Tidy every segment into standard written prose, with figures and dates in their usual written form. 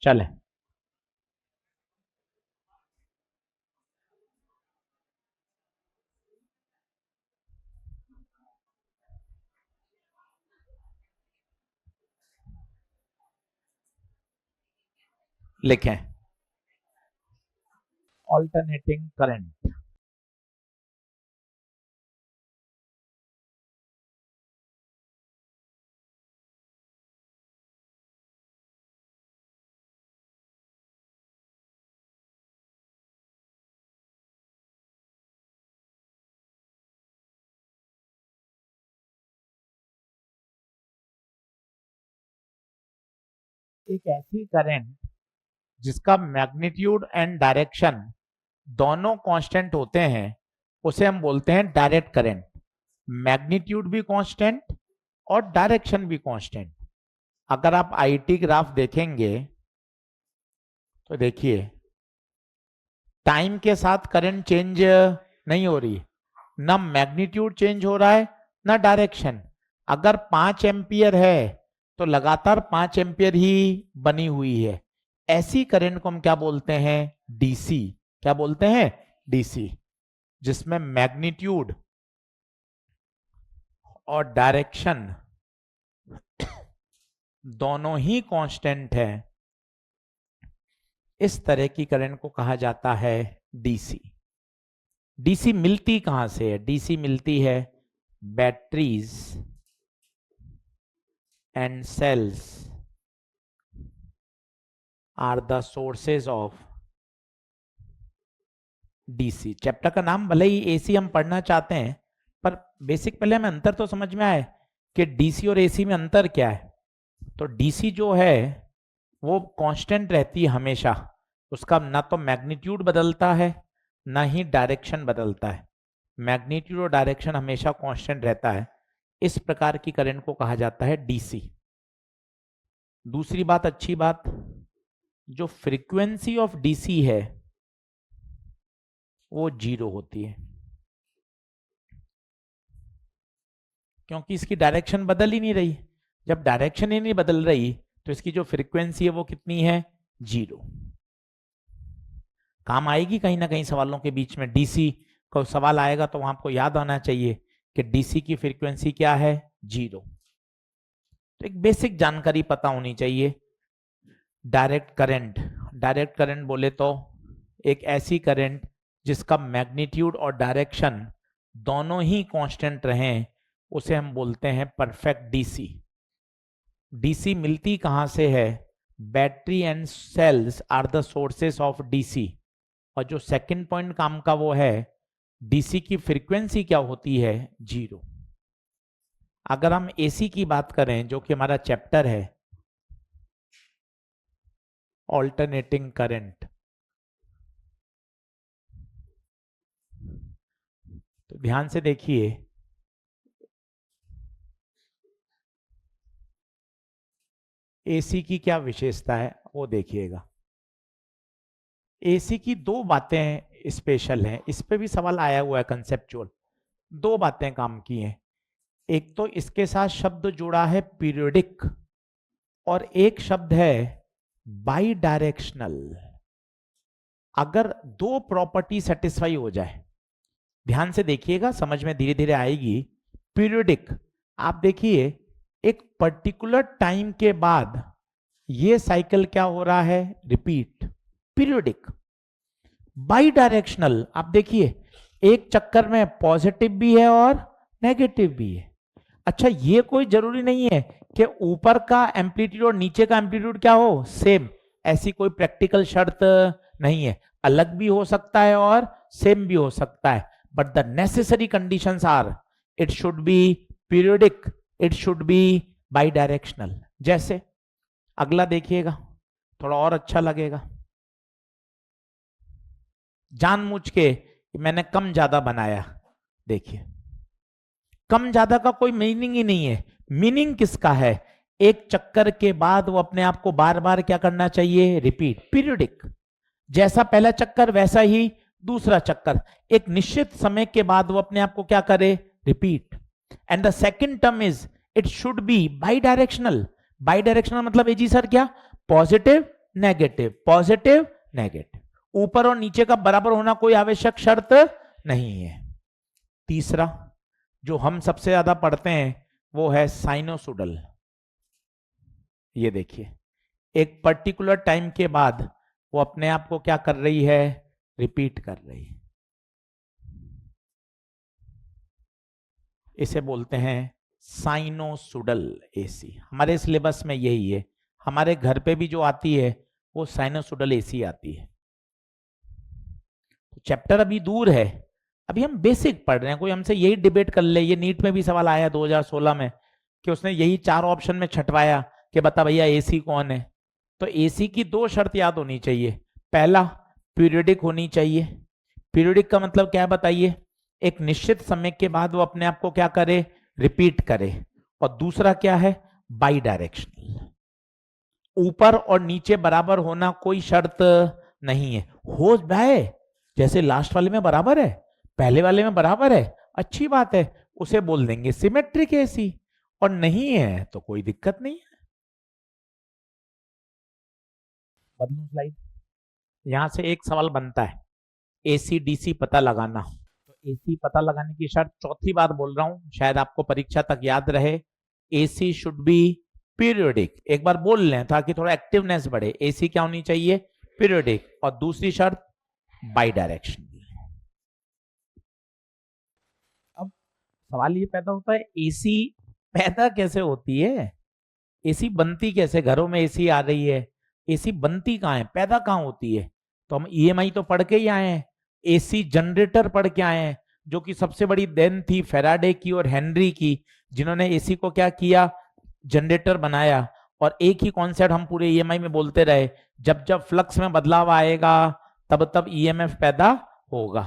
चले, लिखें alternating current. एक ऐसी करंट जिसका मैग्नीट्यूड एंड डायरेक्शन दोनों कांस्टेंट होते हैं उसे हम बोलते हैं डायरेक्ट करंट। मैग्नीट्यूड भी कांस्टेंट और डायरेक्शन भी कांस्टेंट। अगर आप आईटी ग्राफ देखेंगे तो देखिए टाइम के साथ करंट चेंज नहीं हो रही, ना मैग्नीट्यूड चेंज हो रहा है ना डायरेक्शन। अगर 5 एम्पियर है तो लगातार 5 एम्पियर ही बनी हुई है। ऐसी करंट को हम क्या बोलते हैं? डीसी। क्या बोलते हैं? डीसी, जिसमें मैग्नीट्यूड और डायरेक्शन दोनों ही कांस्टेंट है। इस तरह की करंट को कहा जाता है डीसी। डीसी मिलती कहां से है? डीसी मिलती है batteries and cells are the sources of DC. Chapter का नाम भले ही एसी हम पढ़ना चाहते हैं, पर बेसिक पहले हमें अंतर तो समझ में आए कि डीसी और एसी में अंतर क्या है। तो डीसी जो है वो कांस्टेंट रहती है हमेशा, उसका ना तो मैग्नीट्यूड बदलता है ना ही डायरेक्शन बदलता है। मैग्नीट्यूड और डायरेक्शन हमेशा कांस्टेंट रहता है। इस प्रकार की करंट को कहा जाता है डीसी। दूसरी बात, अच्छी बात, जो फ्रीक्वेंसी ऑफ डीसी है वो 0 होती है, क्योंकि इसकी डायरेक्शन बदल ही नहीं रही। जब डायरेक्शन ही नहीं बदल रही तो इसकी जो फ्रीक्वेंसी है वो कितनी है? 0। काम आएगी कहीं ना कहीं सवालों के बीच में। डीसी का सवाल आएगा तो वहां आपको याद आना चाहिए कि डीसी की फ्रीक्वेंसी क्या है? 0। तो एक बेसिक जानकारी पता होनी चाहिए। डायरेक्ट करंट, डायरेक्ट करंट बोले तो एक ऐसी करंट जिसका मैग्नीट्यूड और डायरेक्शन दोनों ही कांस्टेंट रहें, उसे हम बोलते हैं परफेक्ट डीसी। डीसी मिलती कहां से है? Battery and cells are the sources of DC. और जो सेकंड पॉइंट काम का वो है डीसी की फ्रीक्वेंसी क्या होती है? 0। अगर हम एसी की बात करें, जो कि हमारा चैप्टर है ऑल्टरनेटिंग करंट, तो ध्यान से देखिए एसी की क्या विशेषता है वो देखिएगा। एसी की 2 बातें स्पेशल हैं, इस पे भी सवाल आया हुआ है कंसेप्चुअल। 2 बातें काम की हैं। एक तो इसके साथ शब्द जुड़ा है पीरियोडिक, और एक शब्द है बाई डायरेक्शनल। अगर 2 प्रॉपर्टी सेटिस्फाई हो जाए, ध्यान से देखिएगा, समझ में धीरे धीरे आएगी। पीरियोडिक, आप देखिए एक पर्टिकुलर टाइम के बाद ये साइकिल क्या हो रहा है? Repeat, periodic. बाई डायरेक्शनल, आप देखिए एक चक्कर में पॉजिटिव भी है और नेगेटिव भी है। अच्छा, ये कोई जरूरी नहीं है कि ऊपर का एम्पलीट्यूड और नीचे का एम्पलीट्यूड क्या हो? सेम। ऐसी कोई प्रैक्टिकल शर्त नहीं है, अलग भी हो सकता है और सेम भी हो सकता है। But the necessary conditions are it should be periodic, it should be bidirectional. जैसे अगला देखिएगा, थोड़ा और अच्छा लगेगा। जानबूझ के मैंने कम ज्यादा बनाया, देखिए कम ज्यादा का कोई मीनिंग ही नहीं है। मीनिंग किसका है? एक चक्कर के बाद वो अपने आप को बार बार क्या करना चाहिए? Repeat, periodic. जैसा पहला चक्कर वैसा ही दूसरा चक्कर, एक निश्चित समय के बाद वो अपने आप को क्या करे? Repeat. And the second term is it should be by directional. By directional मतलब जी सर क्या? पॉजिटिव नेगेटिव, पॉजिटिव नेगेटिव, ऊपर और नीचे का बराबर होना कोई आवश्यक शर्त नहीं है। तीसरा जो हम सबसे ज्यादा पढ़ते हैं वो है साइनोसुडल। ये देखिए, एक पर्टिकुलर टाइम के बाद वो अपने आप को क्या कर रही है, रिपीट कर रही है। इसे बोलते हैं साइनोसुडल एसी। हमारे सिलेबस में यही है, हमारे घर पे भी जो आती है वो साइनोसुडल एसी आती है। चैप्टर अभी दूर है, अभी हम बेसिक पढ़ रहे हैं। कोई हमसे यही डिबेट कर ले, ये नीट में भी सवाल आया 2016 में कि उसने यही 4 ऑप्शन में छटवाया कि बता भैया एसी कौन है। तो एसी की 2 शर्त याद होनी चाहिए। पहला, पीरियडिक होनी चाहिए। पीरियडिक का मतलब क्या है बताइए, एक निश्चित समय के बाद वो अपने आप को क्या करे, रिपीट करे। और दूसरा क्या है, बाई डायरेक्शनल, ऊपर और नीचे बराबर होना कोई शर्त नहीं है। हो जाए जैसे लास्ट वाले में बराबर है, पहले वाले में बराबर है, अच्छी बात है, उसे बोल देंगे सिमेट्रिक एसी। और नहीं है तो कोई दिक्कत नहीं है। बदलूं स्लाइड। यहां से एक सवाल बनता है, एसी डीसी पता लगाना। तो एसी पता लगाने की शर्त चौथी बार बोल रहा हूं, शायद आपको परीक्षा तक याद रहे। AC should be periodic. एक बार बोल लें ताकि थोड़ा एक्टिवनेस बढ़े। एसी क्या होनी चाहिए, पीरियोडिक। और दूसरी शर्त बाई डायरेक्शनल। अब सवाल ये पैदा होता है, एसी पैदा कैसे होती है, एसी बनती कैसे, घरों में एसी आ रही है, एसी बनती कहाँ है, पैदा कहाँ होती है। तो हम ईएमआई तो पढ़ के ही आए हैं, एसी जनरेटर पढ़ के आए हैं, जो कि सबसे बड़ी देन थी फैराडे की और हेनरी की, जिन्होंने एसी को क्या किया, जनरेटर बनाया। और एक ही कॉन्सेप्ट हम पूरे ईएमआई में बोलते रहे, जब जब फ्लक्स में बदलाव आएगा तब तब ईएमएफ पैदा होगा।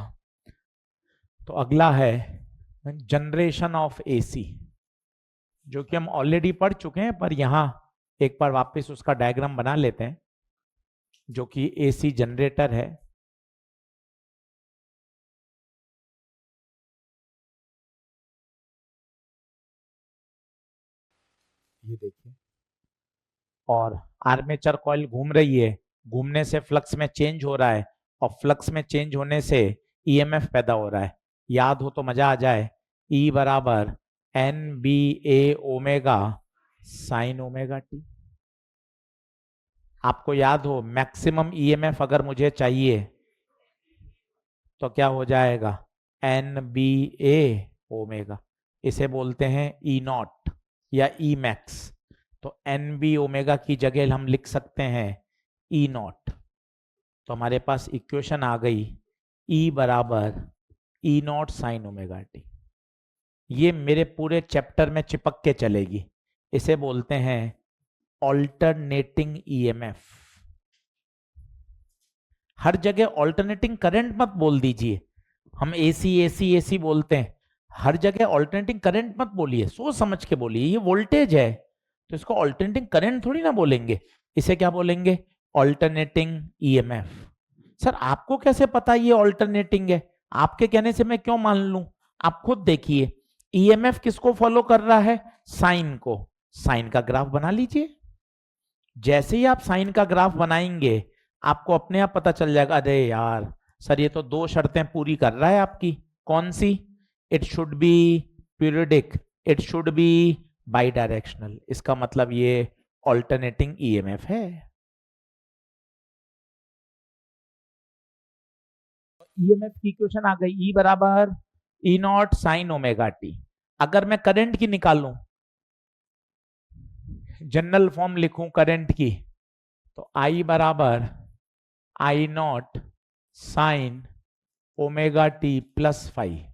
तो अगला है जनरेशन ऑफ एसी, जो कि हम ऑलरेडी पढ़ चुके हैं, पर यहां एक बार वापस उसका डायग्राम बना लेते हैं, जो कि एसी जनरेटर है। ये देखिए, और आर्मेचर कॉइल घूम रही है, घूमने से फ्लक्स में चेंज हो रहा है, और फ्लक्स में चेंज होने से ईएमएफ पैदा हो रहा है। याद हो तो मजा आ जाए, ई बराबर एन बी ए ओमेगा साइन ओमेगा टी। आपको याद हो, मैक्सिमम ईएमएफ अगर मुझे चाहिए तो क्या हो जाएगा, एन बी ए ओमेगा। इसे बोलते हैं ई नॉट या ई मैक्स। तो एन बी ओमेगा की जगह हम लिख सकते हैं ई नॉट। तो हमारे पास इक्वेशन आ गई, ई बराबर E naught sine omega T. ये मेरे पूरे चैप्टर में चिपक के चलेगी। इसे बोलते हैं ऑल्टरनेटिंग ईएमएफ। हर जगह ऑल्टरनेटिंग करंट मत बोल दीजिए, हम एसी एसी एसी बोलते हैं, हर जगह ऑल्टरनेटिंग करंट मत बोलिए, सोच समझ के बोलिए। ये वोल्टेज है तो इसको ऑल्टरनेटिंग करंट थोड़ी ना बोलेंगे, इसे क्या बोलेंगे, ऑल्टरनेटिंग ईएमएफ। सर आपको कैसे पता ये ऑल्टरनेटिंग है, आपके कहने से मैं क्यों मान लूं, आप खुद देखिए। ईएमएफ किसको फॉलो कर रहा है, साइन को। साइन का ग्राफ बना लीजिए, जैसे ही आप साइन का ग्राफ बनाएंगे आपको अपने आप पता चल जाएगा, अरे यार सर ये तो 2 शर्तें पूरी कर रहा है आपकी। कौन सी, it should be periodic, it should be bidirectional. इसका मतलब ये ऑल्टरनेटिंग ईएमएफ है। ईएमएफ की इक्वेशन आ गई, ई बराबर E naught sine omega T. अगर मैं करंट की निकालूं, जनरल फॉर्म लिखूं करंट की, तो आई बराबर I naught sine omega T plus five.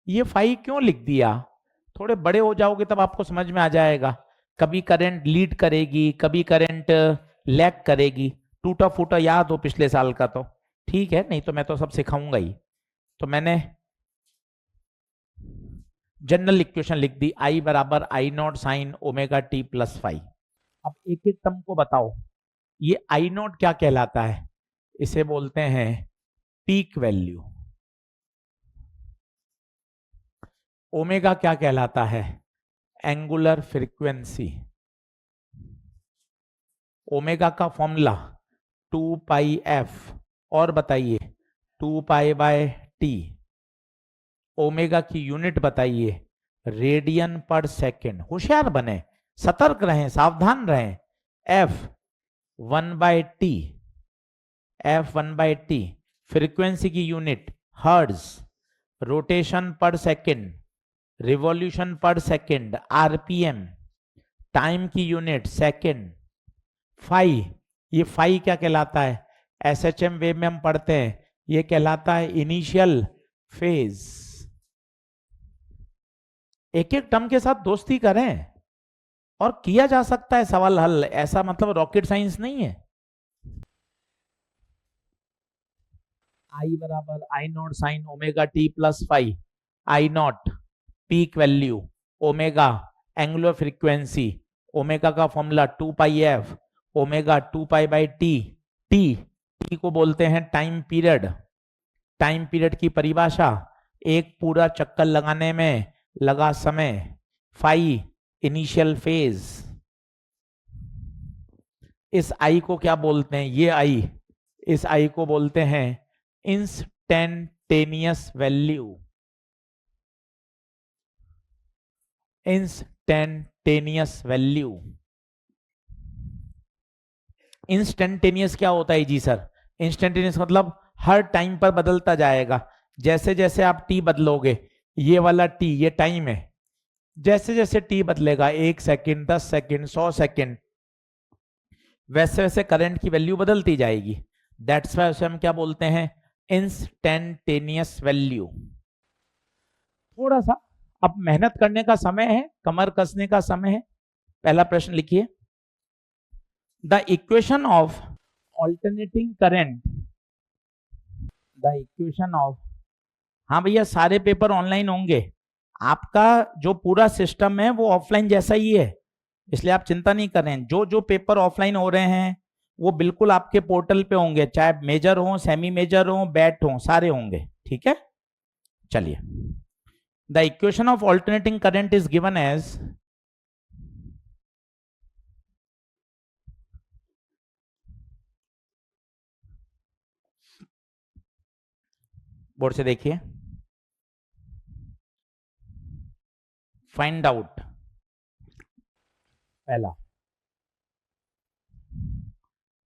ये फाइव क्यों लिख दिया, थोड़े बड़े हो जाओगे तब आपको समझ में आ जाएगा। कभी करंट लीड करेगी, कभी करंट लैग करेगी। टूटा फूटा याद हो पिछले साल का तो ठीक है, नहीं तो मैं तो सब सिखाऊंगा ही। तो मैंने जनरल इक्वेशन लिख दी, आई बराबर I naught sine omega T plus five. अब एक एक टर्म को बताओ, ये आई नॉट क्या कहलाता है, इसे बोलते हैं पीक वैल्यू। ओमेगा क्या कहलाता है, एंगुलर फ्रीक्वेंसी। ओमेगा का फॉर्मूला 2πf, और बताइए 2π/t। ओमेगा की यूनिट बताइए रेडियन पर सेकेंड। होशियार बने, सतर्क रहें, सावधान रहें। F 1/t, f1/t। फ्रीक्वेंसी की यूनिट हर्ट्ज, रोटेशन पर सेकेंड, रिवॉल्यूशन पर सेकेंड आरपीएम, टाइम की यूनिट सेकेंड। फाई, ये फाई क्या कहलाता है? एसएचएम वेव में हम पढ़ते हैं, ये कहलाता है इनिशियल फेज। एक एक टर्म के साथ दोस्ती करें और किया जा सकता है सवाल हल, ऐसा मतलब रॉकेट साइंस नहीं है। आई बराबर I naught sine omega T plus phi. I naught peak value, omega angular frequency, omega का formula 2πf, omega 2π/t। T को बोलते हैं टाइम पीरियड। टाइम पीरियड की परिभाषा एक पूरा चक्कर लगाने में लगा समय। Phi initial phase. इस आई को क्या बोलते हैं? ये आई, इस आई को बोलते हैं instantaneous value. Instantaneous value. Instantaneous क्या होता है जी सर? इंस्टेंटेनियस मतलब हर टाइम पर बदलता जाएगा। जैसे जैसे आप टी बदलोगे, ये वाला टी ये टाइम है, जैसे जैसे टी बदलेगा 1 सेकंड, 10 सेकंड, 100 सेकंड, वैसे वैसे करंट की वैल्यू बदलती जाएगी। दैट्स व्हाई उसे हम क्या बोलते हैं? Instantaneous value. थोड़ा सा अब मेहनत करने का समय है, कमर कसने का समय है। पहला प्रश्न लिखिए, the equation of alternating current, the equation of. हाँ भैया, सारे पेपर ऑनलाइन होंगे, आपका जो पूरा सिस्टम है वो ऑफलाइन जैसा ही है, इसलिए आप चिंता नहीं कर रहे हैं। जो जो पेपर ऑफलाइन हो रहे हैं वो बिल्कुल आपके पोर्टल पे होंगे, चाहे मेजर हो, सेमी मेजर हो, बैट हो, सारे होंगे। ठीक है, चलिए। The equation of alternating current is given as, board से देखिए, फाइंड आउट। पहला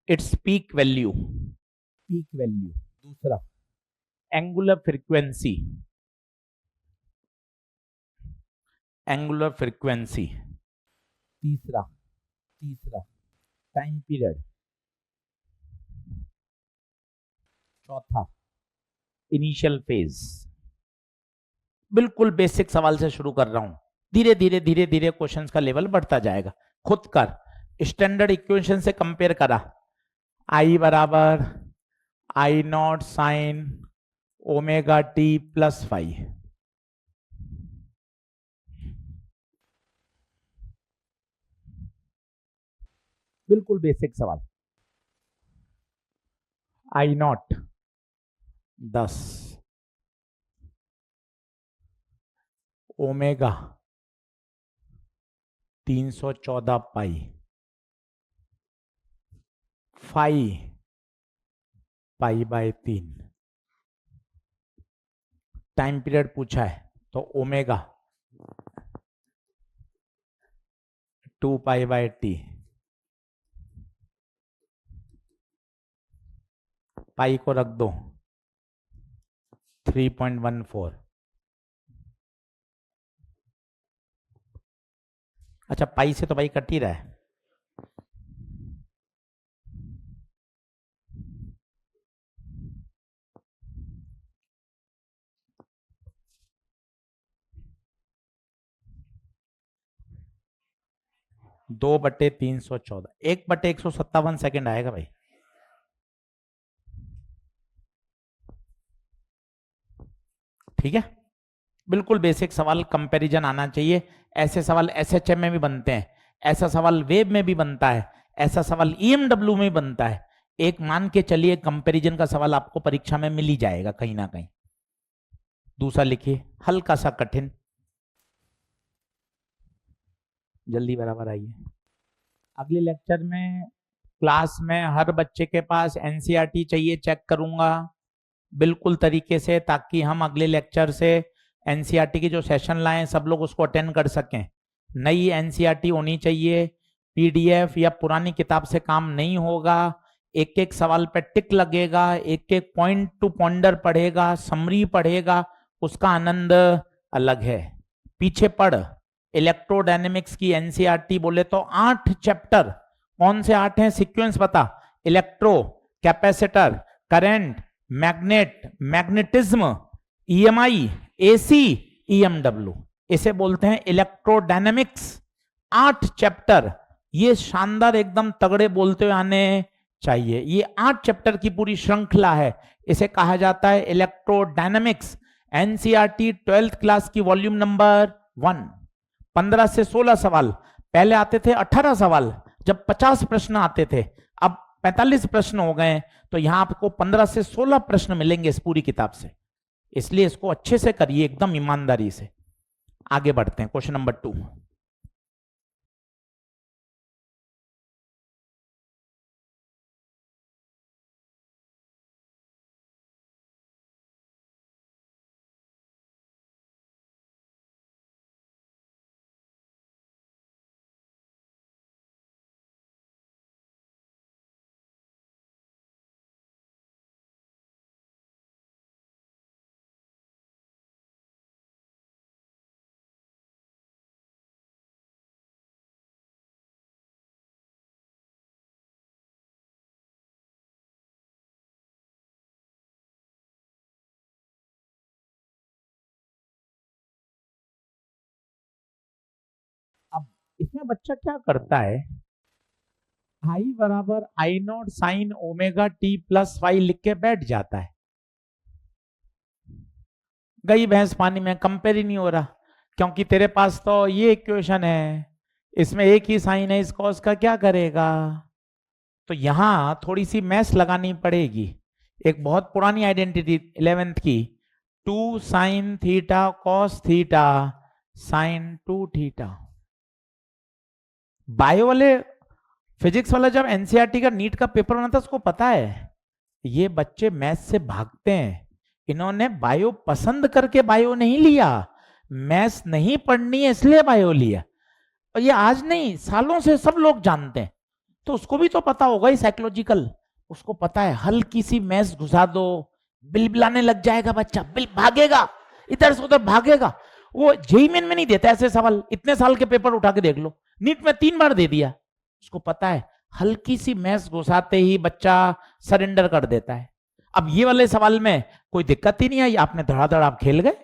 its peak value, peak value. दूसरा एंगुलर फ्रीक्वेंसी, एंगुलर फ्रीक्वेंसी। तीसरा टाइम पीरियड। चौथा इनिशियल फेज। बिल्कुल बेसिक सवाल से शुरू कर रहा हूं, धीरे धीरे क्वेश्चंस का लेवल बढ़ता जाएगा। खुद कर, स्टैंडर्ड इक्वेशन से कंपेयर करा, आई बराबर I naught sine omega T plus phi. बिल्कुल बेसिक सवाल। I naught 10, omega 314 pi, phi π/3। Time period पूछा है तो ओमेगा 2π/t, पाई को रख दो 3.14। अच्छा, पाई से तो भाई कट ही रहा है। दो बटे 314, 1/157 सेकेंड आएगा भाई। ठीक है, बिल्कुल बेसिक सवाल, कंपैरिजन आना चाहिए। ऐसे सवाल एसएचएम में भी बनते हैं, ऐसा सवाल वेब में भी बनता है, ऐसा सवाल ईएमडब्ल्यू में बनता है। एक मान के चलिए कंपैरिजन का सवाल आपको परीक्षा में मिल ही जाएगा कहीं ना कहीं। दूसरा लिखिए, हल्का सा कठिन, जल्दी बराबर आइए। अगले लेक्चर में क्लास में हर बच्चे के पास एनसीईआरटी चाहिए, चेक करूंगा बिल्कुल तरीके से, ताकि हम अगले लेक्चर से एनसीईआरटी की जो सेशन लाएं सब लोग उसको अटेंड कर सकें। नई एनसीईआरटी होनी चाहिए, पीडीएफ या पुरानी किताब से काम नहीं होगा। एक एक सवाल पे टिक लगेगा, एक एक पॉइंट टू पॉन्डर पढ़ेगा, समरी पढ़ेगा, उसका आनंद अलग है। पीछे पढ़, इलेक्ट्रोडायनेमिक्स की एनसीईआरटी बोले तो 8 चैप्टर, कौन से 8 हैं सीक्वेंस बता, electro, capacitor, current, magnet, magnetism, EMI, AC, EMW, इसे बोलते हैं इलेक्ट्रोडायनेमिक्स। 8 चैप्टर, ये शानदार एकदम तगड़े बोलते हुए आने चाहिए। ये 8 चैप्टर की पूरी श्रृंखला है, इसे कहा जाता है इलेक्ट्रोडायनेमिक्स। एनसीईआरटी 12th क्लास की वॉल्यूम नंबर 1, 15 से 16 सवाल, पहले आते थे 18 सवाल जब 50 प्रश्न आते थे, अब 45 प्रश्न हो गए, तो यहां आपको 15 से 16 प्रश्न मिलेंगे इस पूरी किताब से, इसलिए इसको अच्छे से करिए एकदम ईमानदारी से। आगे बढ़ते हैं, क्वेश्चन नंबर 2। अब इसमें बच्चा क्या करता है, आई बराबर I naught sine omega T plus Y लिख के बैठ जाता है। गई भैंस पानी में, कंपेयर ही नहीं हो रहा, क्योंकि तेरे पास तो ये इक्वेशन है, इसमें एक ही साइन है, इस कॉस का क्या करेगा। तो यहां थोड़ी सी मैथ्स लगानी पड़ेगी। एक बहुत पुरानी आइडेंटिटी 11th की, 2 sine theta cos theta sine 2 theta. Bio वाले, फिजिक्स वाला जब एनसीईआरटी का नीट का पेपर बना था, उसको पता है ये बच्चे मैथ्स से भागते हैं। इन्होंने बायो पसंद करके बायो नहीं लिया, मैथ्स नहीं पढ़नी है इसलिए बायो लिया, और ये आज नहीं सालों से सब लोग जानते हैं। तो उसको भी तो पता होगा ही साइकोलॉजिकल, उसको पता है हल्की सी मैथ्स घुसा दो बिलबिलाने लग जाएगा बच्चा, बिल भागेगा, इधर से उधर भागेगा। वो जेईई मेन में नहीं देता ऐसे सवाल, इतने साल के पेपर उठा के देख लो, नीट में 3 बार दे दिया। उसको पता है हल्की सी मैथ्स घुसाते ही बच्चा सरेंडर कर देता है। अब ये वाले सवाल में कोई दिक्कत ही नहीं आई, आपने धड़ाधड़ आप खेल गए,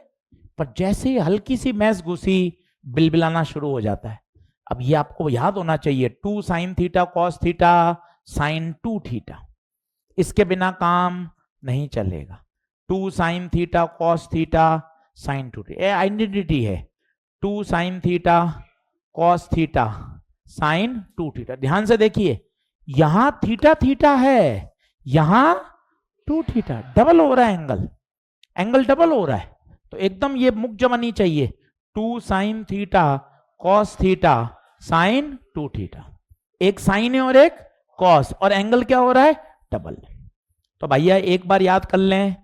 पर जैसे ही हल्की सी मैथ्स घुसी बिलबिलाना शुरू हो जाता है। अब ये आपको याद होना चाहिए, 2 sine theta cos theta sine 2 theta, इसके बिना काम नहीं चलेगा। 2 sine theta cos theta sine 2 theta, identity है, 2 sine theta cos theta sine 2 theta. ध्यान से देखिए, यहां थीटा थीटा है, यहां 2 थीटा, डबल हो रहा है एंगल, एंगल डबल हो रहा है, तो एकदम ये मुक जमानी चाहिए, 2 sine theta cos theta sine 2 theta. एक साइन है और एक कॉस, और एंगल क्या हो रहा है, डबल। तो भैया एक बार याद कर लें,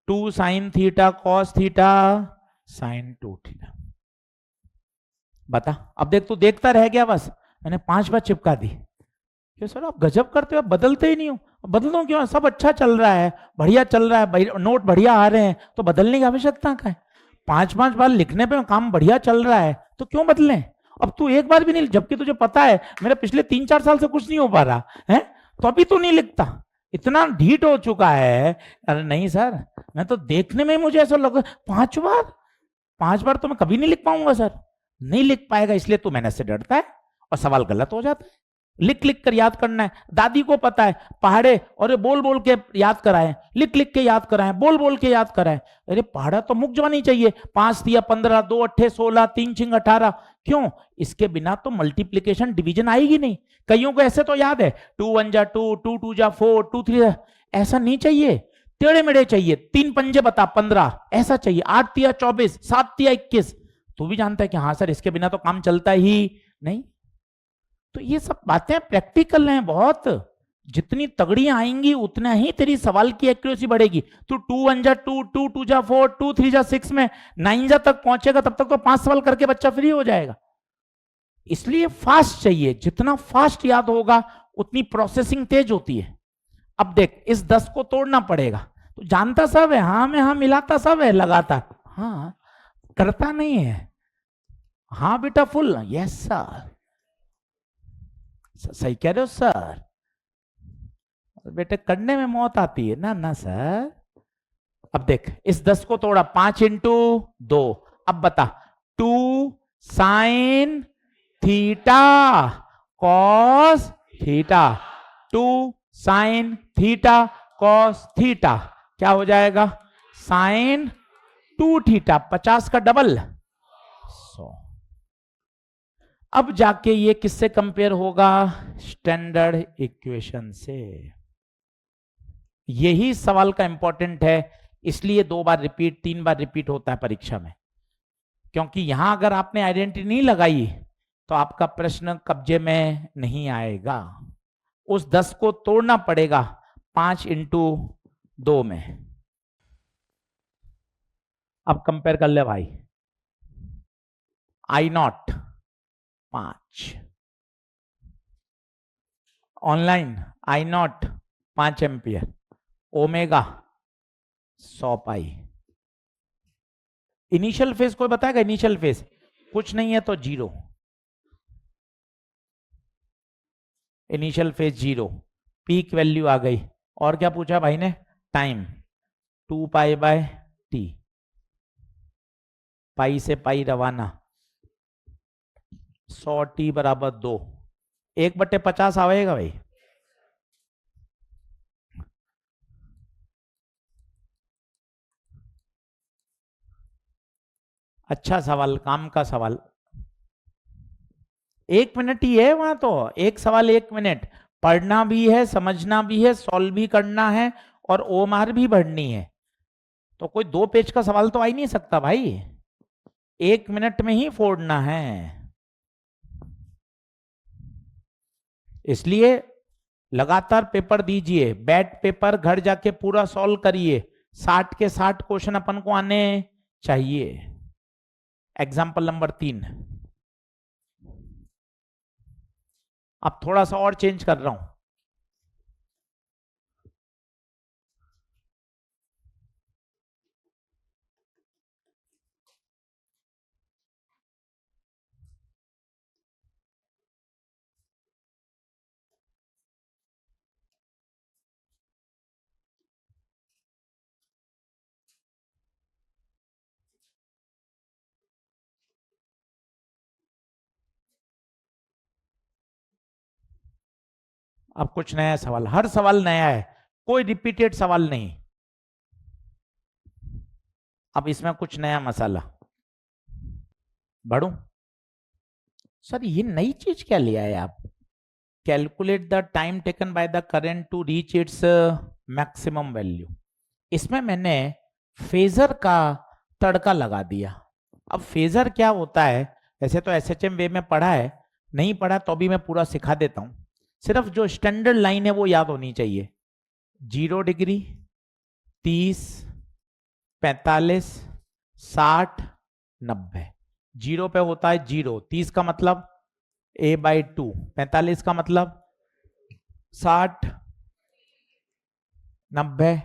2 sine theta cos theta sine 2 theta. बता, अब देख तू देखता रह गया, बस मैंने 5 बार चिपका दी। क्यों सर आप गजब करते हो, बदलते ही नहीं हो। बदलो क्यों, सब अच्छा चल रहा है, बढ़िया चल रहा है, नोट बढ़िया आ रहे हैं, तो बदलने की आवश्यकता क्या है। 5-5 बार लिखने पे काम बढ़िया चल रहा है तो क्यों बदलें। अब तू एक बार भी नहीं, जबकि तुझे पता है मेरा पिछले 3-4 साल से कुछ नहीं हो पा रहा है, तो अभी तू नहीं लिखता, इतना ढीठ हो चुका है। अरे नहीं सर, मैं तो देखने में मुझे ऐसा लगा 5 बार तो मैं कभी नहीं लिख पाऊंगा सर। नहीं लिख पाएगा इसलिए तू मेहनत से डरता है और सवाल गलत हो जाता है। लिख लिख कर याद करना है, दादी को पता है, पहाड़े और बोल बोल के याद कराएं, लिख लिख के याद कराएं, बोल बोल के याद कराएं। अरे पहाड़ा तो मुक जवानी चाहिए, 5 दिया 15, 2 अट्ठे 16, 3 छिंग 18। क्यों, इसके बिना तो मल्टीप्लीकेशन डिवीजन आएगी नहीं। कईयों को ऐसे तो याद है 2 1 जा 2, 2 2 जा 4, 2 3, ऐसा नहीं चाहिए, टेढ़े मेढ़े चाहिए। 3 पंजे बता 15, ऐसा चाहिए। 8 तिया 24, 7 तिया 21। तू भी जानता है कि हाँ सर इसके बिना तो काम चलता ही नहीं। तो ये सब बातें प्रैक्टिकल हैं बहुत, जितनी तगड़ी आएंगी उतना ही तेरी सवाल की एक्यूरेसी बढ़ेगी। तू 2 1 जा 2, 2 2 जा 4, 2 3 जा 6 में 9 जा तक पहुंचेगा, तब तक तो 5 सवाल करके बच्चा फ्री हो जाएगा। इसलिए फास्ट चाहिए, जितना फास्ट याद होगा उतनी प्रोसेसिंग तेज होती है। अब देख, इस 10 को तोड़ना पड़ेगा, तो जानता सब है, हाँ में हाँ मिलाता सब है लगातार, हाँ करता नहीं है। हाँ बेटा फुल, यस सर, सही कह रहे हो सर। बेटे करने में मौत आती है ना, ना सर। अब देख, इस 10 को तोड़ा, 5 इंटू 2, अब बता 2 sine theta cos theta, 2 sine theta cos theta क्या हो जाएगा, साइन 2 थीटा, 50 का डबल 100। अब जाके ये किससे कंपेयर होगा, स्टैंडर्ड इक्वेशन से। यही सवाल का इंपॉर्टेंट है, इसलिए 2 बार रिपीट 3 बार रिपीट होता है परीक्षा में, क्योंकि यहां अगर आपने आइडेंटिटी नहीं लगाई तो आपका प्रश्न कब्जे में नहीं आएगा। उस 10 को तोड़ना पड़ेगा 5 इंटू 2 में। अब कंपेयर कर ले भाई, I0 5, online I0 5 ampere, omega 100 पाई। इनिशियल फेज कोई बताएगा, इनिशियल फेज कुछ नहीं है तो 0, इनिशियल फेज 0, पीक वैल्यू आ गई। और क्या पूछा भाई ने, टाइम 2 पाई बाय टी, पाई से पाई रवाना, 100 टी बराबर 2, 1/50 आएगा भाई। अच्छा सवाल, काम का सवाल, 1 मिनट ही है वहां तो, एक सवाल 1 मिनट, पढ़ना भी है, समझना भी है, सॉल्व भी करना है और ओमार भी भरनी है। तो कोई 2 पेज का सवाल तो आ ही नहीं सकता भाई, 1 मिनट में ही फोड़ना है। इसलिए लगातार पेपर दीजिए, बैठ पेपर घर जाके पूरा सॉल्व करिए, 60 के 60 क्वेश्चन अपन को आने चाहिए। एग्जाम्पल नंबर 3, अब थोड़ा सा और चेंज कर रहा हूं। अब कुछ नया सवाल, हर सवाल नया है, कोई रिपीटेड सवाल नहीं। अब इसमें कुछ नया मसाला, बढ़ू सर, ये नई चीज क्या लिया है आप, calculate the time taken by the current to reach its maximum value. इसमें मैंने फेजर का तड़का लगा दिया। अब फेजर क्या होता है, वैसे तो एसएचएम वे में पढ़ा है, नहीं पढ़ा तो भी मैं पूरा सिखा देता हूं। सिर्फ जो स्टैंडर्ड लाइन है वो याद होनी चाहिए, 0 डिग्री, 30, 45, 60, 90। 0 पे होता है 0, 30 का मतलब a/2, 45 का मतलब 60, 90।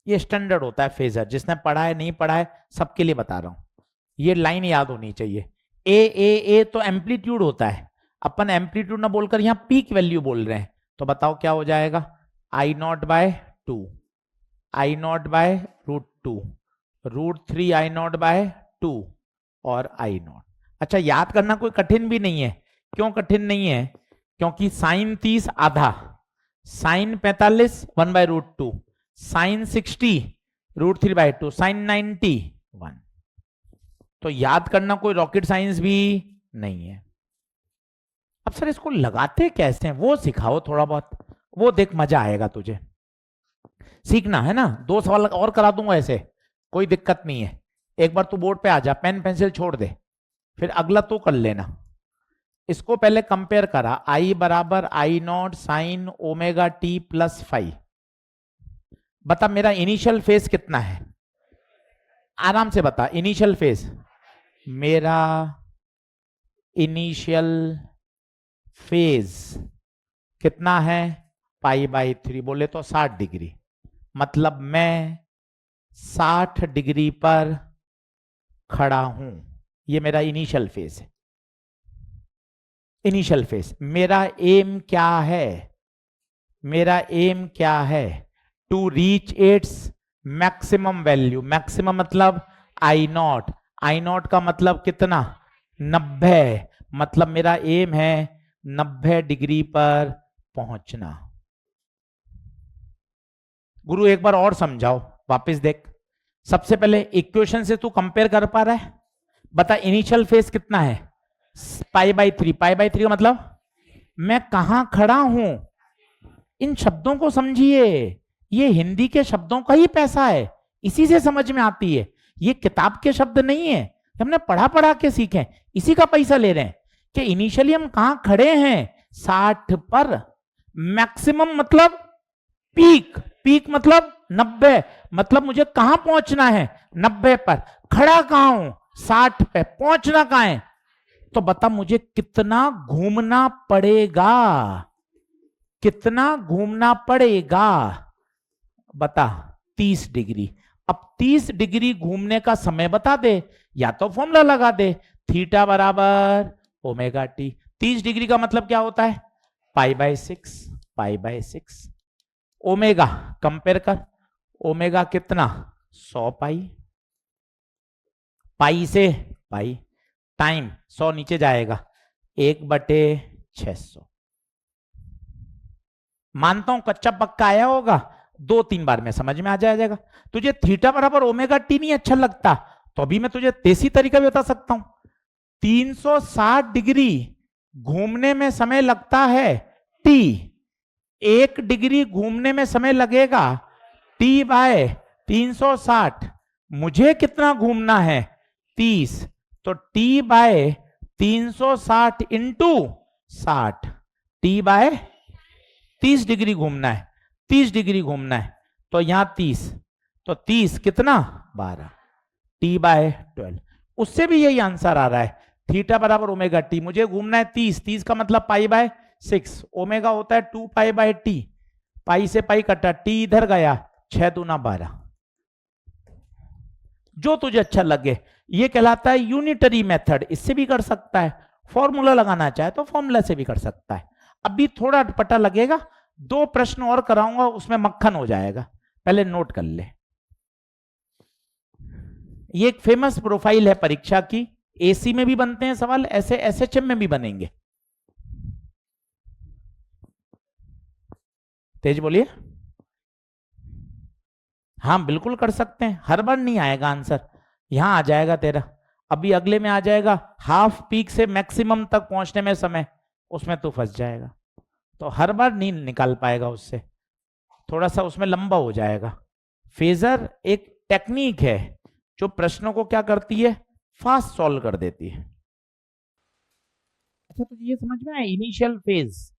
ये स्टैंडर्ड होता है फेजर, जिसने पढ़ा है नहीं पढ़ा है सबके लिए बता रहा हूं, ये लाइन याद होनी चाहिए। ए तो एम्पलीट्यूड होता है, अपन एम्पलीट्यूड ना बोलकर यहां पीक वैल्यू बोल रहे हैं, तो बताओ क्या हो जाएगा, I0/2, I0/√2, √3 I0/2 और I0। अच्छा, याद करना कोई कठिन भी नहीं है। क्यों कठिन नहीं है, क्योंकि साइन 30 आधा, साइन 45 1/√2, साइन 60 √3/2, साइन 90 1। तो याद करना कोई रॉकेट साइंस भी नहीं है। अब सर इसको लगाते कैसे हैं वो सिखाओ थोड़ा बहुत, वो देख मजा आएगा तुझे, सीखना है ना। 2 सवाल और करा दूंगा ऐसे, कोई दिक्कत नहीं है। एक बार तू बोर्ड पे आ जा, पेन पेंसिल छोड़ दे, फिर अगला तू कर लेना। इसको पहले कंपेयर करा, आई बराबर I naught sine omega T plus five. बता मेरा इनिशियल फेज कितना है, आराम से बता। इनिशियल फेज मेरा इनिशियल फेज कितना है, पाई बाई 3, बोले तो 60 डिग्री। मतलब मैं 60 डिग्री पर खड़ा हूं, ये मेरा इनिशियल फेज है। इनिशियल फेज मेरा एम क्या है, मेरा एम क्या है, to reach its maximum value. Maximum मतलब आई नॉट, आई नॉट का मतलब कितना, 90। मतलब मेरा एम है 90 डिग्री पर पहुंचना। गुरु एक बार और समझाओ, वापस देख। सबसे पहले इक्वेशन से तू कंपेयर कर पा रहा है, बता इनिशियल फेज कितना है, पाई बाई 3। पाई बाई 3 का मतलब मैं कहां खड़ा हूं। इन शब्दों को समझिए, ये हिंदी के शब्दों का ही पैसा है, इसी से समझ में आती है। ये किताब के शब्द नहीं है, हमने पढ़ा पढ़ा के सीखे, इसी का पैसा ले रहे हैं कि इनिशियली हम कहां खड़े हैं, 60 पर। मैक्सिमम मतलब पीक, पीक मतलब 90, मतलब मुझे कहां पहुंचना है, 90 पर। खड़ा कहां हूं, 60 पे। पहुंचना कहां है, तो बता मुझे कितना घूमना पड़ेगा, कितना घूमना पड़ेगा, बता 30 डिग्री। अब 30 डिग्री घूमने का समय बता दे, या तो फॉर्मूला लगा दे, थीटा बराबर ओमेगा टी। 30 डिग्री का मतलब क्या होता है, pi by 6, pi by 6। Omega compare कर, ओमेगा कितना, 100 पाई, पाई से पाई, टाइम 100 नीचे जाएगा, 1/600। मानता हूं कच्चा पक्का आया होगा, 2-3 बार में समझ में आ जाएगा। तुझे थीटा बराबर ओमेगा टी नहीं अच्छा लगता तो अभी मैं तुझे देसी तरीका भी बता सकता हूं। 360 डिग्री घूमने में समय लगता है टी, 1 डिग्री घूमने में समय लगेगा टी बाय 360। मुझे कितना घूमना है, 30, तो T by 360 into 60, T by 30 degree घूमना है, 30 डिग्री घूमना है, तो यहां 30, तो 30 कितना 12, टी बाय 12। उससे भी यही आंसर आ रहा है, थीटा बराबर ओमेगा टी। मुझे घूमना है 30, 30 का मतलब पाई बाय 6, ओमेगा होता है 2 पाई बाय टी, पाई से पाई कटा, टी इधर गया, 6 दूना 12। जो तुझे अच्छा लगे, ये कहलाता है यूनिटरी मेथड। इससे भी कर सकता है, फॉर्मूला लगाना चाहे तो फॉर्मूला से भी कर सकता है। अभी थोड़ा पता लगेगा, 2 प्रश्न और कराऊंगा, उसमें मक्खन हो जाएगा, पहले नोट कर ले। ये एक फेमस प्रोफाइल है परीक्षा की, एसी में भी बनते हैं सवाल, ऐसे एसएचएम में भी बनेंगे। तेज बोलिए। हाँ बिल्कुल कर सकते हैं, हर बार नहीं आएगा आंसर, यहां आ जाएगा तेरा, अभी अगले में आ जाएगा हाफ पीक से मैक्सिमम तक पहुंचने में समय, उसमें तो फंस जाएगा, तो हर बार नहीं निकाल पाएगा, उससे थोड़ा सा उसमें लंबा हो जाएगा। फेजर एक टेक्निक है जो प्रश्नों को क्या करती है, फास्ट सॉल्व कर देती है। अच्छा तो ये समझ में आया, इनिशियल फेज,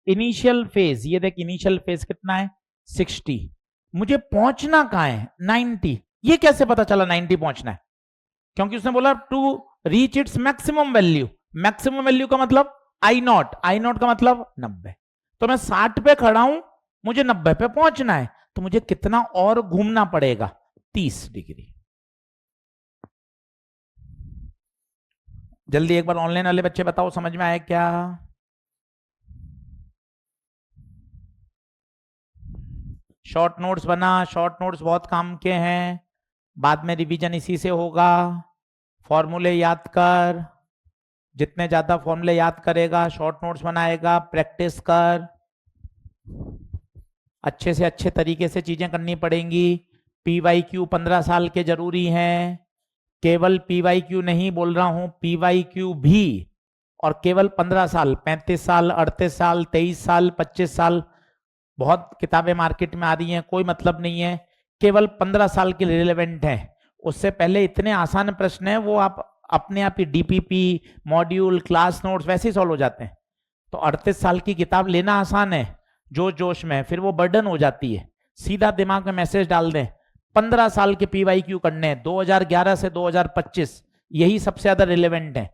इनिशियल फेज, ये देख इनिशियल फेज कितना है 60, मुझे पहुंचना कहां है 90। ये कैसे पता चला 90 पहुंचना है, क्योंकि उसने बोला to reach its maximum value. Maximum value का मतलब आई नॉट, आई नॉट का मतलब 90, तो मैं 60 पे खड़ा हूं, मुझे 90 पे पहुंचना है, तो मुझे कितना और घूमना पड़ेगा, 30 डिग्री। जल्दी एक बार ऑनलाइन वाले बच्चे बताओ समझ में आया क्या। शॉर्ट नोट्स बना, शॉर्ट नोट्स बहुत काम के हैं, बाद में रिवीजन इसी से होगा। फॉर्मूले याद कर, जितने ज्यादा फॉर्मूले याद करेगा, शॉर्ट नोट्स बनाएगा, प्रैक्टिस कर, अच्छे से अच्छे तरीके से चीजें करनी पड़ेंगी। पीवाईक्यू 15 साल के जरूरी हैं, केवल पीवाईक्यू नहीं बोल रहा हूं, पीवाईक्यू भी, और केवल 15 साल, 35 साल, 38 साल, 23 साल, 25 साल, बहुत किताबें मार्केट में आ रही हैं, कोई मतलब नहीं है, केवल 15 साल के रिलेवेंट है। उससे पहले इतने आसान प्रश्न है वो आप अपने आप ही डीपीपी, मॉड्यूल, क्लास नोट्स वैसे ही सॉल्व हो जाते हैं। तो 38 साल की किताब लेना आसान है जोश जोश में, फिर वो बर्डन हो जाती है। सीधा दिमाग में मैसेज डाल दें, 15 साल के पीवाईक्यू करने हैं 2011 से 2025, यही सबसे ज्यादा रिलेवेंट है।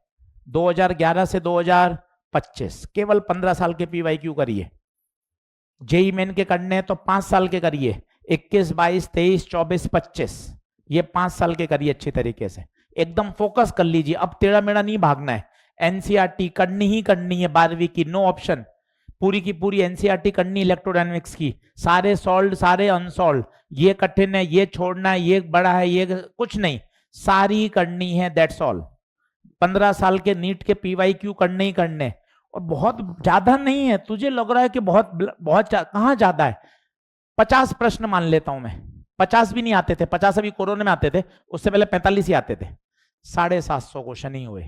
2011 से 2025 केवल 15 साल के पीवाईक्यू करिए। जेई मेन के करने हैं तो 5 साल के करिए, 21, 22, 23, 24, 25, ये 5 साल के करिए अच्छी तरीके से। एकदम फोकस कर लीजिए, अब टेढ़ा मेढ़ा नहीं भागना है। एनसीईआरटी करनी ही करनी है 12वीं की, नो ऑप्शन। पूरी की पूरी एनसीईआरटी करनी इलेक्ट्रोडायनेमिक्स की, सारे सॉल्व सारे अनसॉल्व, ये कठिन है ये छोड़ना है ये बड़ा है ये कुछ नहीं, सारी करनी है, दैट्स ऑल। 15 साल के नीट के पीवाईक्यू करने ही करने, और बहुत ज्यादा नहीं है। तुझे लग रहा है कि बहुत बहुत कहां ज्यादा है, 50 प्रश्न मान लेता हूं मैं, 50 भी नहीं आते थे, 50 अभी कोरोना में आते थे, उससे पहले 45 ही आते थे। 750 क्वेश्चन ही हुए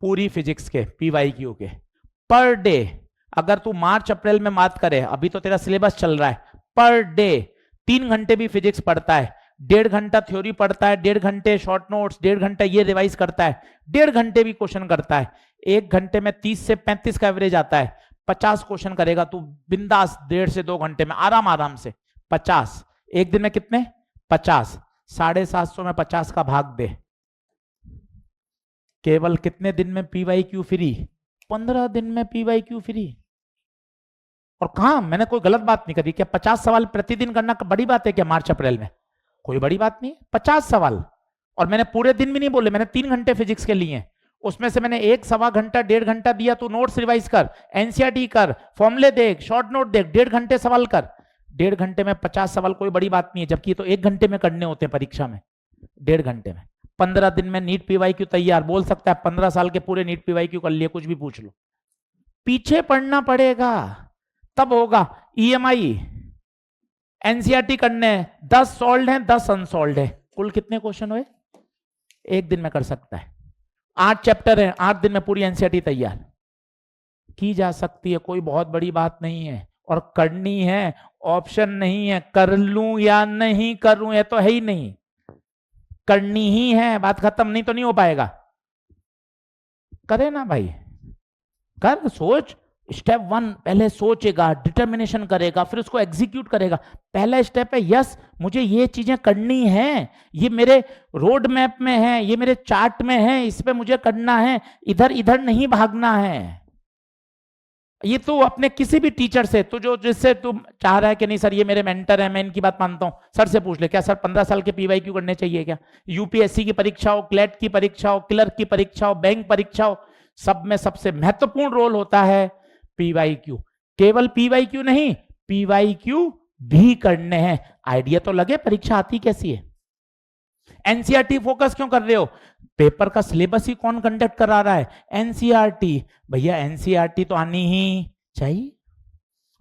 पूरी फिजिक्स के पीवाईक्यू के पर डे। अगर तू मार्च अप्रैल में बात करे, अभी तो तेरा सिलेबस चल रहा है, पर डे 3 घंटे भी फिजिक्स पढ़ता है, 1.5 घंटा थ्योरी पढ़ता है, 1.5 घंटे शॉर्ट नोट्स, 1.5 घंटा ये रिवाइज करता है, 1.5 घंटे भी क्वेश्चन करता है, 1 घंटे में 30 से 35 का एवरेज आता है, 50 क्वेश्चन करेगा तू बिंदास 1.5 से 2 घंटे में आराम आराम से। 50 एक दिन में कितने, 50, 750 में 50 का भाग दे, केवल कितने दिन में पीवाईक्यू फ्री, 15 दिन में पीवाईक्यू फ्री। और कहा मैंने कोई गलत बात नहीं करी क्या, 50 सवाल प्रतिदिन करना बड़ी बात है क्या मार्च अप्रैल में, कोई बड़ी बात नहीं, 50 सवाल। और मैंने पूरे दिन भी नहीं बोले, मैंने 3 घंटे फिजिक्स के लिए, उसमें से मैंने 1 सवा घंटा 1.5 घंटा दिया, तो नोट्स रिवाइज कर, एनसीईआरटी कर, फॉर्मूले देख, शॉर्ट नोट देख, 1.5 घंटे सवाल कर। 1.5 घंटे में 50 सवाल कोई बड़ी बात नहीं है, जबकि तो 1 घंटे में करने होते हैं परीक्षा में, 1.5 घंटे में। 15 दिन में नीट पीवाईक्यू तैयार, बोल सकता है 15 साल के पूरे नीट पीवाईक्यू कर लिए, कुछ भी पूछ लो। पीछे पढ़ना पड़ेगा तब होगा। ईएमआई एनसीईआरटी करने हैं, 10 सॉल्व हैं 10 अनसॉल्व है, कुल कितने क्वेश्चन हुए, 1 दिन में कर सकता है। 8 चैप्टर हैं, 8 दिन में पूरी एनसीईआरटी तैयार की जा सकती है, कोई बहुत बड़ी बात नहीं है। और करनी है, ऑप्शन नहीं है, कर लूं या नहीं करूं ये तो है ही नहीं, करनी ही है, बात खत्म, नहीं तो नहीं हो पाएगा। करे ना भाई, कर, सोच। स्टेप 1 पहले सोचेगा, डिटर्मिनेशन करेगा, फिर उसको एग्जीक्यूट करेगा। पहला स्टेप है यस मुझे ये चीजें करनी है, ये मेरे रोड मैप में है, ये मेरे चार्ट में है, इस पे मुझे करना है, इधर इधर नहीं भागना है। ये तो अपने किसी भी टीचर से, तो जो जिससे तुम चाह रहा है कि नहीं सर ये मेरे मेंटर है, मैं इनकी बात मानता हूं, सर से पूछ ले, क्या सर 15 साल के पीवाईक्यू करने चाहिए क्या? यूपीएससी की परीक्षा हो, क्लैट की परीक्षा हो, क्लर्क की परीक्षा हो, बैंक परीक्षा हो, सब में सबसे महत्वपूर्ण रोल होता है पीवाईक्यू। केवल पीवाईक्यू नहीं, पीवाईक्यू भी करने हैं। आइडिया तो लगे परीक्षा आती कैसी है। एनसीईआरटी फोकस क्यों कर रहे हो, पेपर का सिलेबस ही कौन कंडक्ट करा रहा है, एनसीईआरटी। भैया एनसीईआरटी तो आनी ही चाहिए,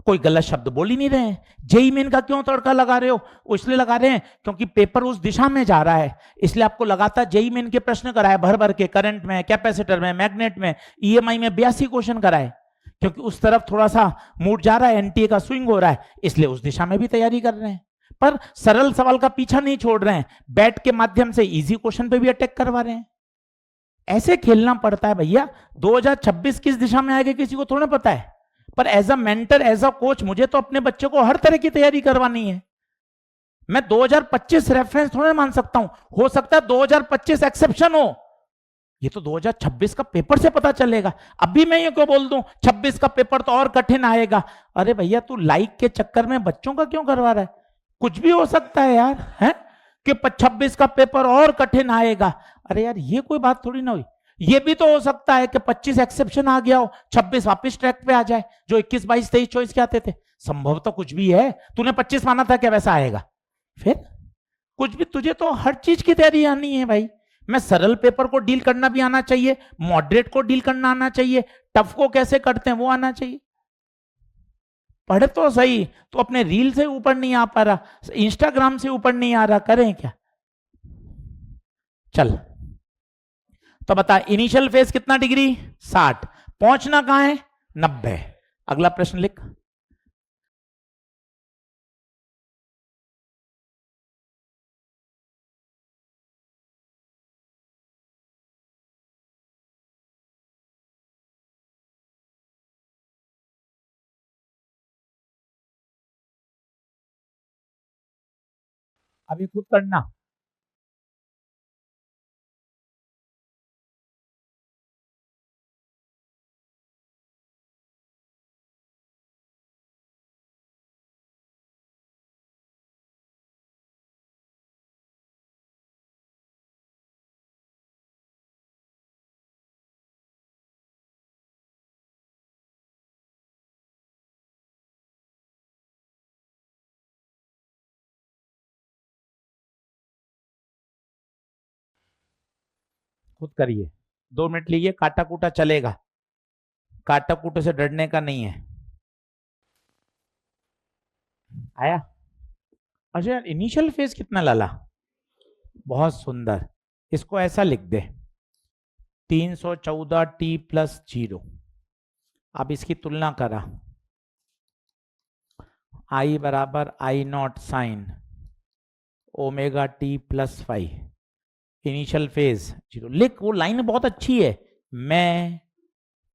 कोई गलत शब्द बोल ही नहीं रहे हैं। जेई मेन का क्यों तड़का लगा रहे हो, इसलिए लगा रहे हैं क्योंकि पेपर उस दिशा में जा रहा है, इसलिए आपको लगातार जेई मेन के प्रश्न कराए भर भर के, करंट में, कैपेसिटर में, मैग्नेट में, ईएमआई में 82 क्वेश्चन कराए, क्योंकि उस तरफ थोड़ा सा मूड जा रहा है, एनटीए का स्विंग हो रहा है, इसलिए उस दिशा में भी तैयारी कर रहे हैं। पर सरल सवाल का पीछा नहीं छोड़ रहे हैं, बैट के माध्यम से इजी क्वेश्चन पे भी अटैक करवा रहे हैं। ऐसे खेलना पड़ता है भैया। 2026 किस दिशा में आएगा किसी को थोड़ा पता है, पर as a mentor, as a coach, मुझे तो अपने बच्चों को हर तरह की तैयारी करवानी है। मैं 2025 रेफरेंस थोड़ा मान सकता हूं, हो सकता है 2025 एक्सेप्शन हो, ये तो 2026 का पेपर से पता चलेगा। अभी मैं ये क्यों बोल दूं 26 का पेपर तो और कठिन आएगा, अरे भैया तू लाइक के चक्कर में बच्चों का क्यों करवा रहा है, कुछ भी हो सकता है यार, है कि 26 का पेपर और कठिन आएगा। अरे यार ये कोई बात थोड़ी ना हुई, ये भी तो हो सकता है कि 25 एक्सेप्शन आ गया हो, 26 वापस ट्रैक पे आ जाए, जो 21, 22, 23, 24 के आते थे। संभव तो कुछ भी है, तूने 25 माना था क्या वैसा आएगा, फिर कुछ भी, तुझे तो हर चीज की तैयारी आनी है भाई। मैं सरल पेपर को डील करना भी आना चाहिए, मॉडरेट को डील करना आना चाहिए, टफ को कैसे करते हैं वो आना चाहिए। पढ़े तो सही, तो अपने रील से ऊपर नहीं आ पा रहा, इंस्टाग्राम से ऊपर नहीं आ रहा, करें क्या। चल तो बता, इनिशियल फेज कितना डिग्री 60, पहुंचना कहां है 90। अगला प्रश्न लिख। अभी खुद करना। खुद करिए, 2 मिनट लीजिए, काटा कूटा चलेगा, काटा कूटे से डरने का नहीं है। आया? अच्छा, इनिशियल फेज कितना लाला? बहुत सुंदर। इसको ऐसा लिख दे, 314t+0। अब इसकी तुलना करा, I बराबर I0 sign ω t+5, initial phase 0। लिख, वो लाइन बहुत अच्छी है, मैं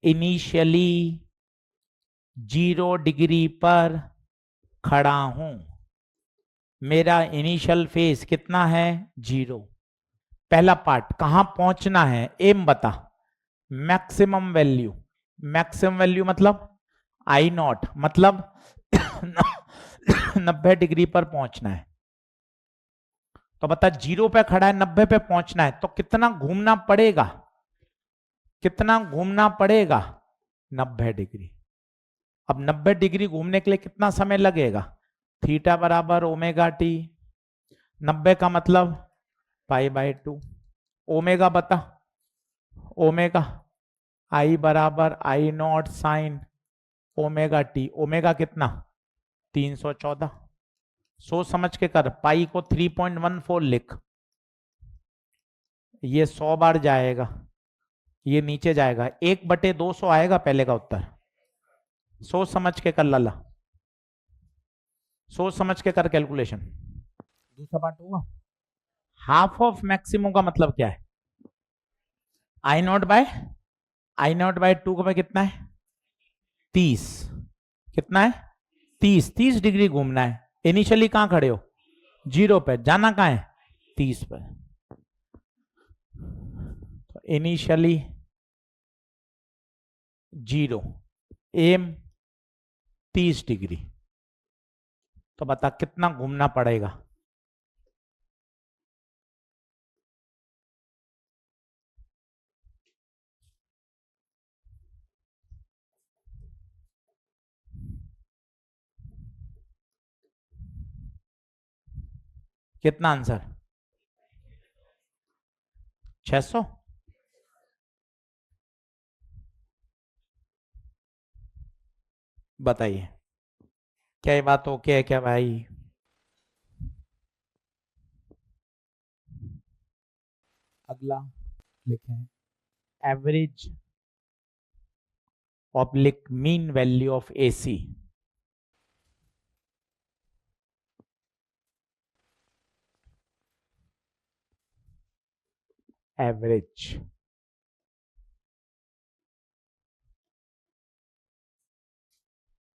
इनिशियली 0 डिग्री पर खड़ा हूं, मेरा इनिशियल फेज कितना है? 0। पहला पार्ट, कहां पहुंचना है, एम बता। मैक्सिमम वैल्यू, मैक्सिमम वैल्यू मतलब I0, मतलब 90 डिग्री पर पहुंचना है। तो बता, 0 पे खड़ा है, 90 पे पहुंचना है, तो कितना घूमना पड़ेगा? कितना घूमना पड़ेगा? 90 डिग्री। अब 90 डिग्री घूमने के लिए कितना समय लगेगा? थीटा बराबर ω t, 90 का मतलब π/2। ओमेगा बता, ओमेगा I बराबर I0 साइन ω t, ओमेगा कितना? 314। सोच समझ के कर, पाई को 3.14 लिख, ये 100 बार जाएगा, ये नीचे जाएगा, 1/200 आएगा पहले का उत्तर। सोच समझ के कर लाला, सोच समझ के कर कैलकुलेशन। दूसरा पार्ट होगा, हाफ ऑफ मैक्सिमम का मतलब क्या है? I0/2 में कितना है? 30। कितना है? 30 डिग्री घूमना है। इनिशियली कहां खड़े हो? 0 पे, जाना कहां है? 30 पर। तो इनिशियली 0, एम 30 डिग्री, तो बता कितना घूमना पड़ेगा? कितना आंसर? 600। बताइए, क्या ये बात ओके है क्या भाई? अगला लिखें, average oblique mean value of AC। Average,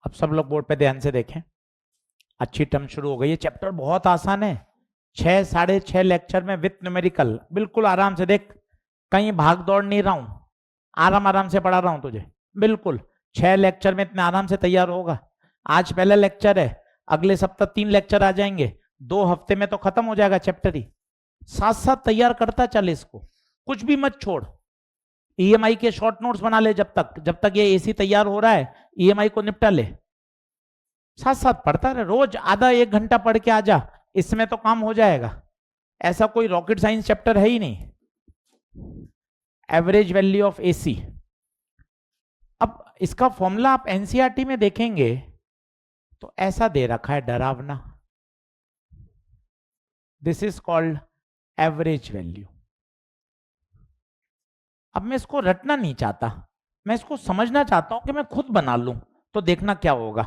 अब सब लोग बोर्ड पे ध्यान से देखें, अच्छी टर्म शुरू हो गई है, चैप्टर बहुत आसान है, 6 लेक्चर में विथ न्यूमेरिकल, बिल्कुल आराम से देख, कहीं भाग दौड़ नहीं रहा हूं, आराम आराम से पढ़ा रहा हूं तुझे, बिल्कुल 6 लेक्चर में इतने आराम से तैयार होगा। आज पहला लेक्चर है, अगले सप्ताह 3 लेक्चर आ जाएंगे, 2 हफ्ते में तो खत्म हो जाएगा चैप्टर ही। साथ साथ तैयार करता चल इसको, कुछ भी मत छोड़। EMI के शॉर्ट नोट्स बना ले, जब तक ये AC तैयार हो रहा है, EMI को निपटा ले, साथ साथ पढ़ता रहे, रोज आधा 1 घंटा पढ़ के आ जा, इसमें तो काम हो जाएगा, ऐसा कोई रॉकेट साइंस चैप्टर है ही नहीं। एवरेज वैल्यू ऑफ AC, अब इसका फॉर्मूला आप NCERT में देखेंगे तो ऐसा दे रखा है, डरावना, this is called average value. अब मैं इसको रटना नहीं चाहता, मैं इसको समझना चाहता हूं कि मैं खुद बना लूं, तो देखना क्या होगा।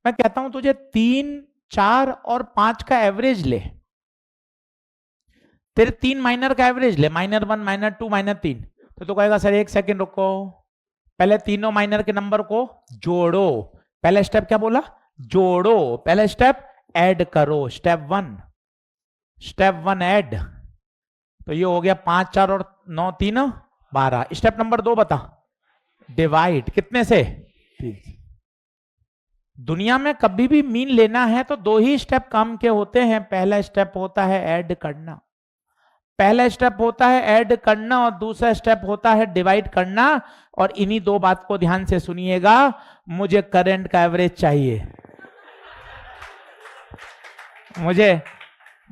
मैं कहता हूं तुझे 3, 4 और 5 का एवरेज ले, तेरे 3 माइनर का एवरेज ले, -1, -2, -3, तो तू कहेगा सर 1 सेकेंड रुको, पहले तीनों माइनर के नंबर को जोड़ो। पहला स्टेप क्या बोला? जोड़ो। पहला स्टेप ऐड करो, स्टेप 1। स्टेप 1 ऐड, तो ये हो गया 5 4 और 9 3 12। स्टेप नंबर 2 बता, डिवाइड कितने से 3। दुनिया में कभी भी मीन लेना है तो 2 ही स्टेप काम के होते हैं। पहला स्टेप होता है ऐड करना, पहला स्टेप होता है ऐड करना और दूसरा स्टेप होता है डिवाइड करना। और इन्हीं 2 बात को ध्यान से सुनिएगा। मुझे करंट का एवरेज चाहिए,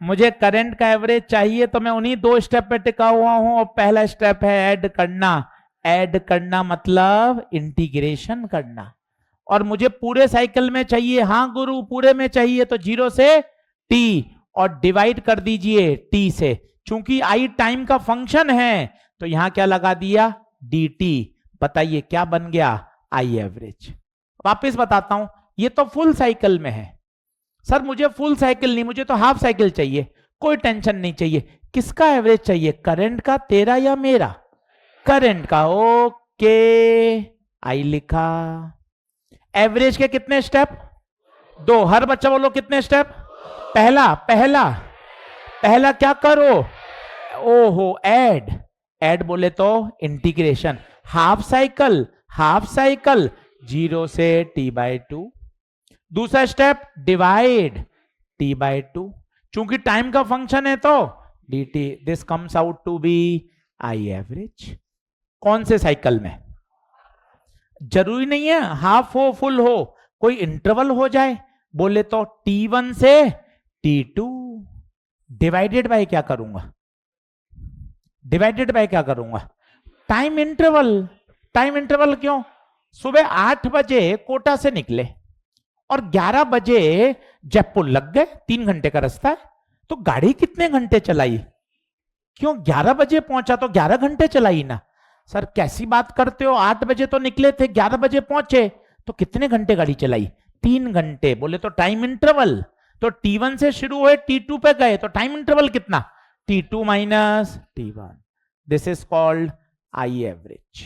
मुझे करंट का एवरेज चाहिए, तो मैं उन्हीं 2 स्टेप पे टिका हुआ हूं। और पहला स्टेप है ऐड करना, ऐड करना मतलब इंटीग्रेशन करना। और मुझे पूरे साइकिल में चाहिए, हाँ गुरु पूरे में चाहिए, तो 0 से t और डिवाइड कर दीजिए t से। चूंकि i टाइम का फंक्शन है तो यहां क्या लगा दिया dt। बताइए क्या बन गया i एवरेज। वापस बताता हूं, ये तो फुल साइकिल में है। सर मुझे फुल साइकिल नहीं, मुझे तो हाफ साइकिल चाहिए। कोई टेंशन नहीं चाहिए, किसका एवरेज चाहिए, करंट का, तेरा या मेरा, करंट का। ओके आई लिखा। एवरेज के कितने स्टेप 2। हर बच्चा बोलो कितने स्टेप। पहला पहला पहला क्या करो, ओहो ऐड, ऐड बोले तो इंटीग्रेशन। हाफ साइकिल 0 से t/2। दूसरा स्टेप डिवाइड t/2, चूंकि टाइम का फंक्शन है तो dt। This comes out to be I average. कौन से साइकिल में, जरूरी नहीं है हाफ हो फुल हो, कोई इंटरवल हो जाए। बोले तो t1 से t2 डिवाइडेड बाय क्या करूंगा, डिवाइडेड बाय क्या करूंगा, टाइम इंटरवल। टाइम इंटरवल क्यों, सुबह 8 बजे कोटा से निकले और 11 बजे जयपुर लग गए, 3 घंटे का रास्ता है, तो गाड़ी कितने घंटे चलाई, क्यों 11 बजे पहुंचा तो 11 घंटे चलाई ना। सर कैसी बात करते हो, 8 बजे तो निकले थे, 11 बजे पहुंचे, तो कितने घंटे गाड़ी चलाई, 3 घंटे। बोले तो टाइम इंटरवल, तो t1 से शुरू हुए t2 पे गए, तो टाइम इंटरवल कितना, t2 minus t1। This is called I average.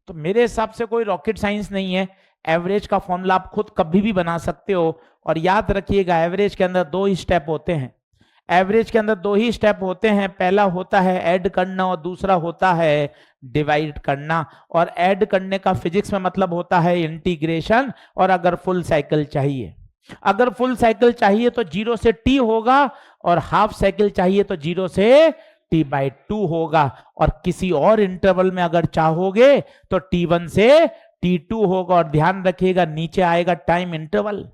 तो मेरे हिसाब से कोई रॉकेट साइंस नहीं है, एवरेज का फॉर्मूला आप खुद कभी भी बना सकते हो। और याद रखिएगा एवरेज के अंदर 2 ही स्टेप होते हैं, एवरेज के अंदर 2 ही स्टेप होते हैं। पहला होता है ऐड करना और दूसरा होता है डिवाइड करना। और ऐड करने का फिजिक्स में मतलब होता है इंटीग्रेशन। और अगर फुल साइकिल चाहिए, अगर फुल साइकिल चाहिए तो 0 से t होगा, और हाफ साइकिल चाहिए तो 0 से t/2 होगा। और किसी और इंटरवल में अगर चाहोगे तो t1 से t2 होगा। और ध्यान रखिएगा नीचे आएगा टाइम इंटरवल।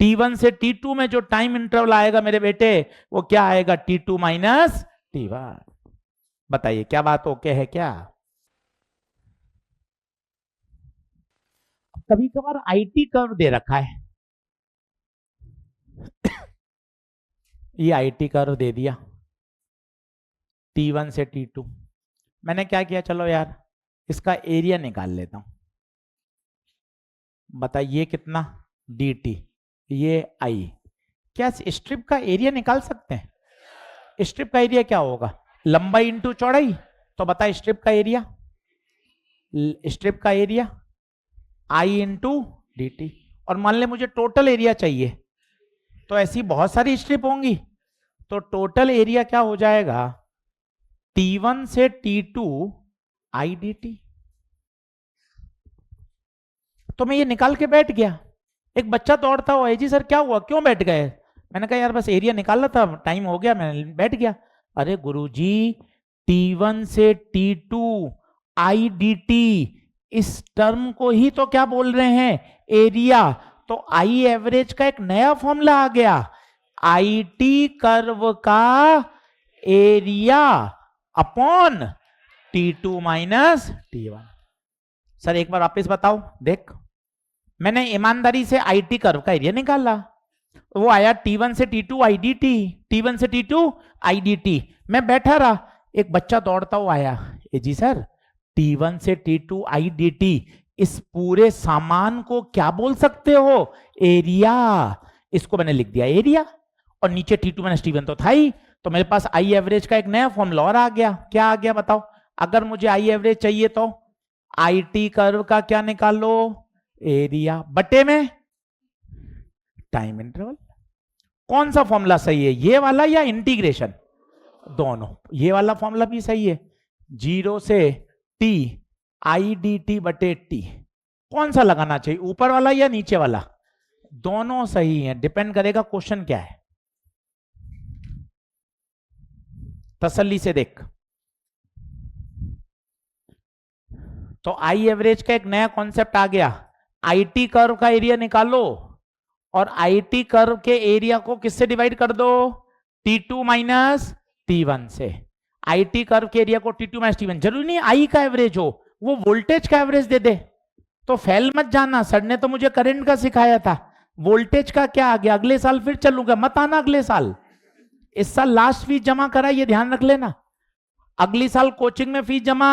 t1 से t2 में जो टाइम इंटरवल आएगा मेरे बेटे, वो क्या आएगा, t2 माइनस t1। बताइए क्या बात ओके है क्या। कभी कभार आईटी कर्व दे रखा है, ये आईटी कर्व दे दिया t1 से t2। मैंने क्या किया, चलो यार इसका एरिया निकाल लेता हूं। बताइए कितना dt, ये i। क्या स्ट्रिप का एरिया निकाल सकते हैं, स्ट्रिप का एरिया क्या होगा, लंबाई इंटू चौड़ाई। तो बताइए स्ट्रिप का एरिया, स्ट्रिप का एरिया i इंटू dt। और मान ले मुझे टोटल एरिया चाहिए, तो ऐसी बहुत सारी स्ट्रिप होंगी, तो टोटल एरिया क्या हो जाएगा, t1 से t2 i dt। तो मैं ये निकाल के बैठ गया। एक बच्चा दौड़ता हुआ, जी सर क्या हुआ, क्यों बैठ गए। मैंने कहा यार बस एरिया निकालना था, टाइम हो गया, मैं बैठ गया। अरे गुरुजी t1 से t2 i dt, इस टर्म को ही तो क्या बोल रहे हैं, एरिया। तो आई एवरेज का एक नया फॉर्मूला आ गया, IT कर्व का area upon t2 minus t1। Sir एक बार वापस बताओ, देख मैंने ईमानदारी से IT कर्व का एरिया निकाला, वो आया t1 से t2 i dt, t1 से t2 i dt। मैं बैठा रहा, एक बच्चा दौड़ता हुआ आया, जी सर t1 से t2 i dt, इस पूरे सामान को क्या बोल सकते हो, एरिया। इसको मैंने लिख दिया एरिया, और नीचे t2 माइनस t1 तो था ही। तो मेरे पास आई एवरेज का एक नया फॉर्मूला और आ गया। क्या आ गया बताओ, अगर मुझे आई एवरेज चाहिए तो IT कर्व का क्या निकालो, एरिया बटे में टाइम इंटरवल। कौन सा फॉर्मूला सही है, ये वाला या इंटीग्रेशन? दोनों। ये वाला फॉर्मूला भी सही है, 0 से t आई डी टी बटे टी। कौन सा लगाना चाहिए, ऊपर वाला या नीचे वाला? दोनों सही है, डिपेंड करेगा क्वेश्चन क्या है। तसल्ली से देख। तो आई एवरेज का एक नया कॉन्सेप्ट आ गया, आईटी कर्व का एरिया निकालो और आईटी कर्व के एरिया को किससे डिवाइड कर दो, T2 माइनस T1 से। आईटी कर्व के एरिया को T2 माइनस T1, जरूरी नहीं आई का एवरेज हो, वो वोल्टेज का एवरेज दे दे। तो फेल मत जाना, सर ने तो मुझे करंट का सिखाया था, वोल्टेज का क्या आ गया, अगले साल फिर चलूंगा, मत आना अगले साल। इस साल लास्ट फीस जमा करा, ये ध्यान रख लेना। अगली साल कोचिंग में फीस जमा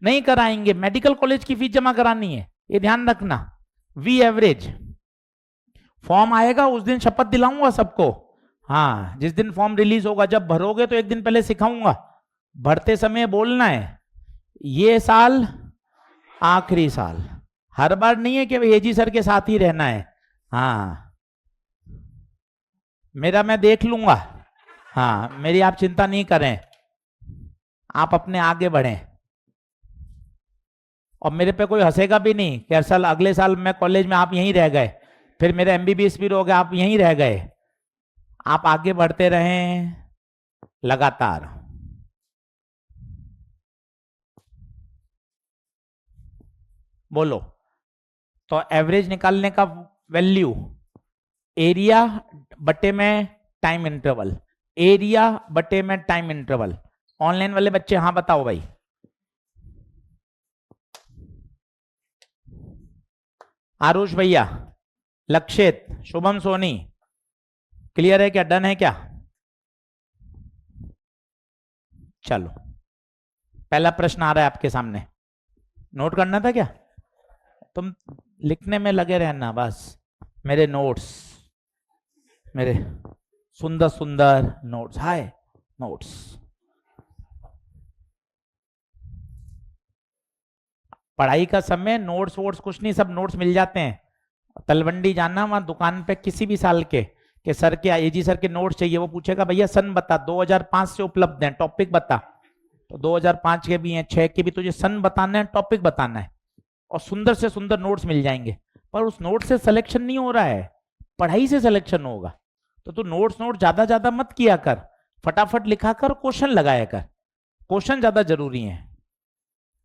नहीं कराएंगे, मेडिकल कॉलेज की फीस जमा करानी है, ये ध्यान रखना। वी एवरेज फॉर्म आएगा उस दिन शपथ दिलाऊंगा सबको। हाँ, जिस दिन फॉर्म रिलीज होगा, जब भरोगे तो एक दिन पहले सिखाऊंगा, भरते समय बोलना है ये साल आखिरी साल। हर बार नहीं है कि एजी सर के साथ ही रहना है। हाँ, मेरा मैं देख लूंगा। हाँ, मेरी आप चिंता नहीं करें, आप अपने आगे बढ़ें। और मेरे पे कोई हंसेगा भी नहीं कि साल अगले साल मैं कॉलेज में, आप यहीं रह गए, फिर मेरा एमबीबीएस भी हो गया, आप यहीं रह गए। आप आगे बढ़ते रहें लगातार। बोलो, तो एवरेज निकालने का वैल्यू एरिया बटे में टाइम इंटरवल, एरिया बटे में टाइम इंटरवल। ऑनलाइन वाले बच्चे हाँ बताओ भाई। आरुष भैया, लक्षित, शुभम सोनी, क्लियर है क्या, डन है क्या? चलो, पहला प्रश्न आ रहा है आपके सामने, नोट करना था क्या? तुम लिखने में लगे रहना बस। मेरे नोट्स, मेरे सुंदर सुंदर नोट्स, हाय नोट्स। पढ़ाई का समय, नोट्स वोट्स कुछ नहीं, सब नोट्स मिल जाते हैं। तलवंडी जाना, वहां दुकान पे किसी भी साल के सर के, एजी सर के नोट्स चाहिए, वो पूछेगा भैया सन बता, 2005 से उपलब्ध हैं, टॉपिक बता। तो 2005 के भी हैं, 6 के भी, तुझे सन बताना है, टॉपिक बताना है, और सुंदर से सुंदर नोट्स मिल जाएंगे। पर उस नोट से सिलेक्शन नहीं हो रहा है, पढ़ाई से सिलेक्शन होगा। तो तू नोट्स ज्यादा ज्यादा मत किया कर, फटाफट लिखा कर, क्वेश्चन लगाया कर, क्वेश्चन ज्यादा जरूरी है।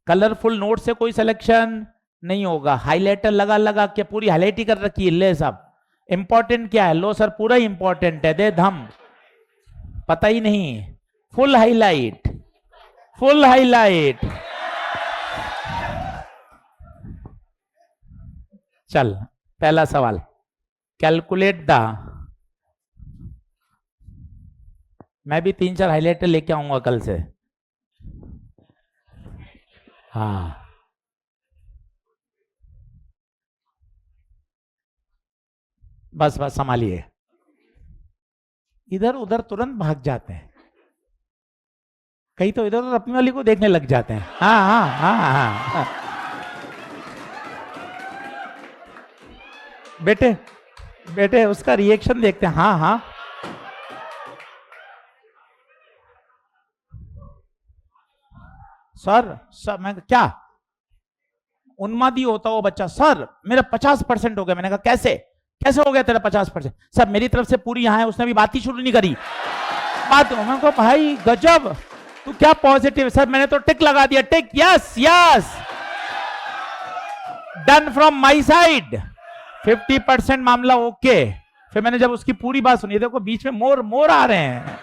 कलरफुल नोट से कोई सिलेक्शन नहीं होगा। हाइलाइटर लगा लगा के पूरी हाईलाइट ही कर रखी है, ले साहब इंपॉर्टेंट क्या है, लो सर पूरा इंपॉर्टेंट है, दे धम, पता ही नहीं, फुल हाईलाइट, फुल हाईलाइट। चल, पहला सवाल, कैलकुलेट द, मैं भी 3-4 हाईलाइटर लेके आऊंगा कल से। हाँ, बस बस संभालिए, इधर उधर तुरंत भाग जाते हैं, कहीं तो इधर उधर अपनी वाली को देखने लग जाते हैं। हाँ हाँ हाँ हाँ, हाँ। बेटे बेटे उसका रिएक्शन देखते हैं। हाँ हाँ, सर मैं क्या, उन्मादी होता वो बच्चा, सर मेरा 50% हो गया। मैंने कहा कैसे कैसे हो गया तेरा 50%? सर मेरी तरफ से पूरी यहाँ है, उसने भी बात ही शुरू नहीं करी। बात, मैंने कहा भाई गजब, तू क्या पॉजिटिव। सर मैंने तो टिक लगा दिया, tick, yes yes, done from my side, 50% मामला ओके। फिर मैंने जब उसकी पूरी बात सुनी, देखो बीच में मोर मोर आ रहे हैं,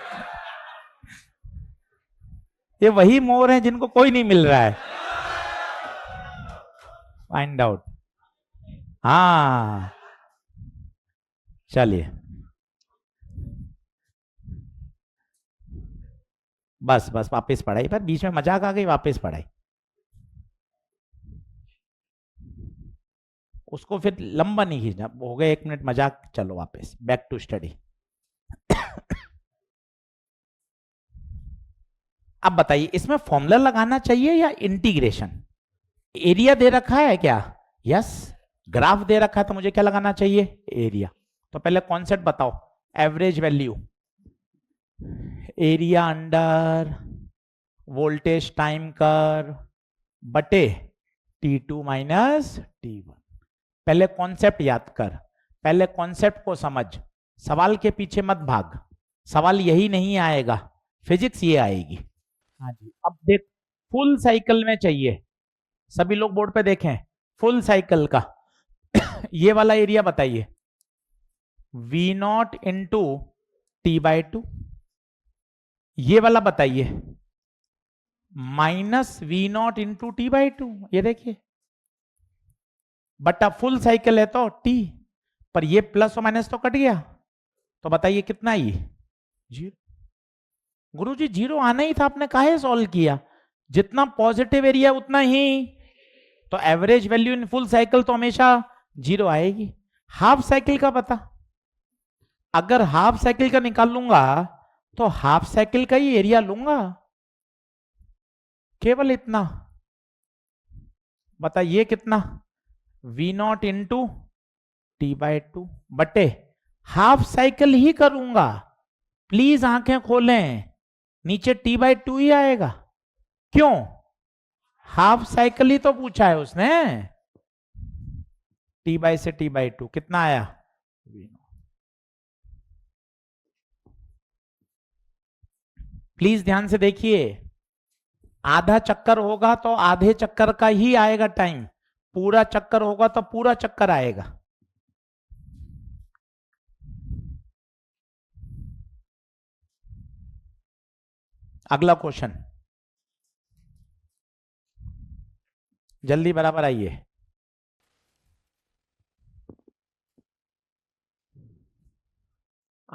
ये वही मोर हैं जिनको कोई नहीं मिल रहा है। Find out. हाँ चलिए, बस बस वापस पढ़ाई पर, बीच में मजाक आ गई, वापस पढ़ाई। उसको फिर लंबा नहीं खींचना, हो गए 1 मिनट मजाक, चलो वापस बैक टू स्टडी। अब बताइए, इसमें फॉर्मूला लगाना चाहिए या इंटीग्रेशन? एरिया दे रखा है क्या? यस। ग्राफ दे रखा है तो मुझे क्या लगाना चाहिए? एरिया। तो पहले कॉन्सेप्ट बताओ, average value area under voltage time curve बटे T2 माइनस T1। पहले कॉन्सेप्ट याद कर, पहले कॉन्सेप्ट को समझ, सवाल के पीछे मत भाग। सवाल यही नहीं आएगा, फिजिक्स ये आएगी। हाँ जी, अब देख फुल साइकिल में चाहिए, सभी लोग बोर्ड पे देखें, फुल साइकिल का ये वाला एरिया बताइए, V0 इंटू T/2, ये वाला बताइए माइनस V0 इंटू T/2, ये देखिए बटा फुल साइकिल है तो T, पर ये प्लस और माइनस तो कट गया, तो बताइए कितना ये 0। गुरुजी 0 आना ही था, आपने काहे सॉल्व किया? जितना पॉजिटिव एरिया उतना ही, तो average value in full cycle तो हमेशा 0 आएगी। हाफ साइकिल का पता, अगर हाफ साइकिल का निकाल लूंगा तो हाफ साइकिल का ही एरिया लूंगा, केवल इतना। बताइए कितना, V0 इंटू T/2 बटे हाफ साइकिल ही करूंगा। प्लीज आंखें खोलें, नीचे T/2 ही आएगा। क्यों? हाफ साइकिल ही तो पूछा है उसने। T से T/2 कितना आया? प्लीज ध्यान से देखिए, आधा चक्कर होगा तो आधे चक्कर का ही आएगा टाइम, पूरा चक्कर होगा तो पूरा चक्कर आएगा। अगला क्वेश्चन, जल्दी बराबर आइए।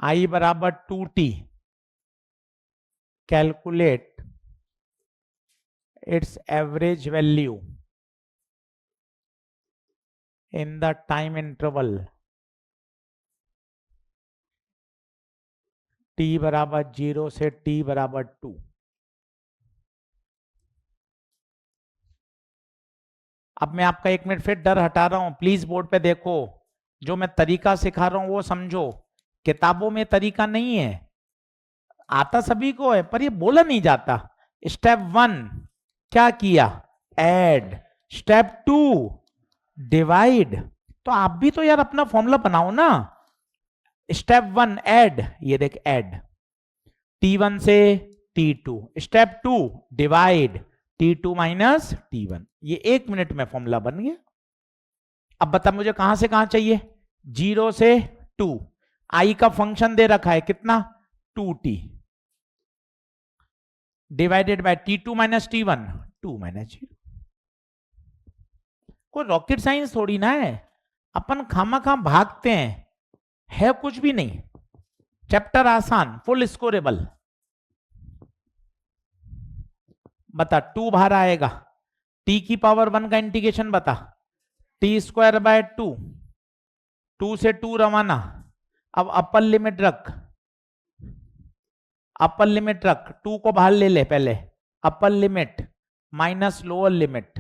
I बराबर 2T, calculate its average value in the time interval T बराबर 0 से T बराबर 2। अब मैं आपका 1 मिनट फिर डर हटा रहा हूं, प्लीज बोर्ड पे देखो, जो मैं तरीका सिखा रहा हूं वो समझो। किताबों में तरीका नहीं है, आता सभी को है पर ये बोला नहीं जाता। स्टेप 1 क्या किया? ऐड। Step 2 divide. तो आप भी तो यार अपना फॉर्मूला बनाओ ना। स्टेप 1 ऐड, ये देख ऐड, T1 से T2। Step 2 divide, T2 minus T1। ये 1 मिनट में फॉर्मूला बन गया। अब बता मुझे कहां से कहां चाहिए? 0 से 2। आई का फंक्शन दे रखा है कितना? 2T divided by T2 minus T1, 2 minus 0। कोई रॉकेट साइंस थोड़ी ना है, अपन खामा भागते हैं, है कुछ भी नहीं। चैप्टर आसान, फुल स्कोरेबल। बता 2 बाहर आएगा, T की पावर 1 का इंटीग्रेशन बता, T² बाय 2, 2 से 2 रवाना। अब अपर लिमिट रख, अपर लिमिट रख, 2 को बाहर ले ले पहले, upper limit minus lower limit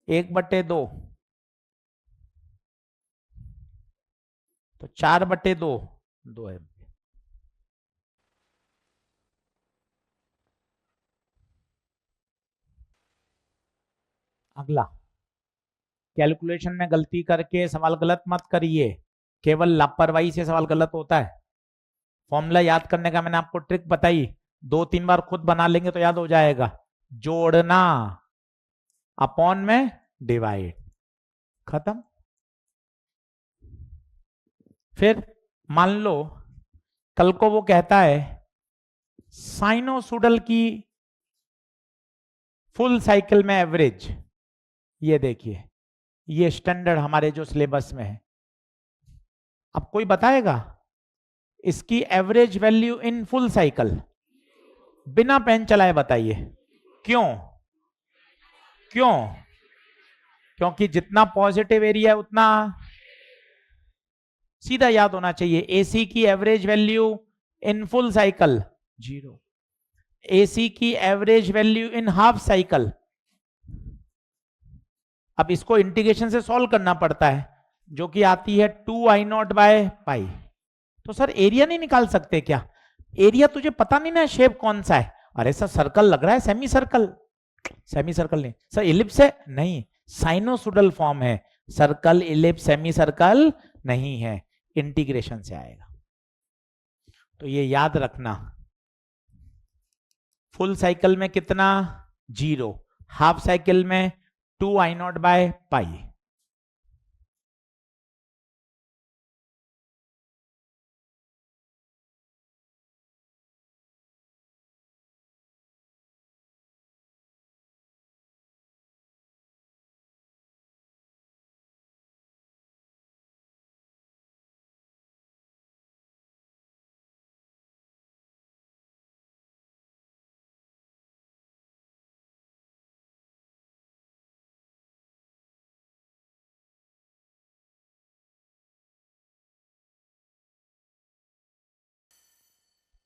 1/2, तो 4/2, 2 है। अगला, कैलकुलेशन में गलती करके सवाल गलत मत करिए, केवल लापरवाही से सवाल गलत होता है। फॉर्मूला याद करने का मैंने आपको ट्रिक बताई, 2-3 बार खुद बना लेंगे तो याद हो जाएगा। जोड़ना, अपॉन में डिवाइड, खत्म। फिर मान लो कल को वो कहता है साइनोसुडल की फुल साइकिल में एवरेज, ये देखिए ये स्टैंडर्ड हमारे जो सिलेबस में है, अब कोई बताएगा इसकी average value in full cycle, बिना पेन चलाए बताइए क्यों? क्यों? क्योंकि जितना पॉजिटिव एरिया उतना सीधा याद होना चाहिए। एसी की average value in full cycle 0, AC की average value in half cycle. अब इसको इंटीग्रेशन से सॉल्व करना पड़ता है, जो कि आती है 2I0 बाय पाई, तो सर एरिया नहीं निकाल सकते क्या? एरिया तुझे पता नहीं ना शेप कौन सा है। अरे सर सर्कल लग रहा है, सेमी सर्कल। सेमी सर्कल नहीं सर, इलिप्स है नहीं, साइनोसोडल फॉर्म है। सर्कल, इलिप्स, सेमी सर्कल नहीं है, इंटीग्रेशन से आएगा। तो ये याद रखना, फुल साइकिल में कितना 0, हाफ साइकिल में 2I0/पाई।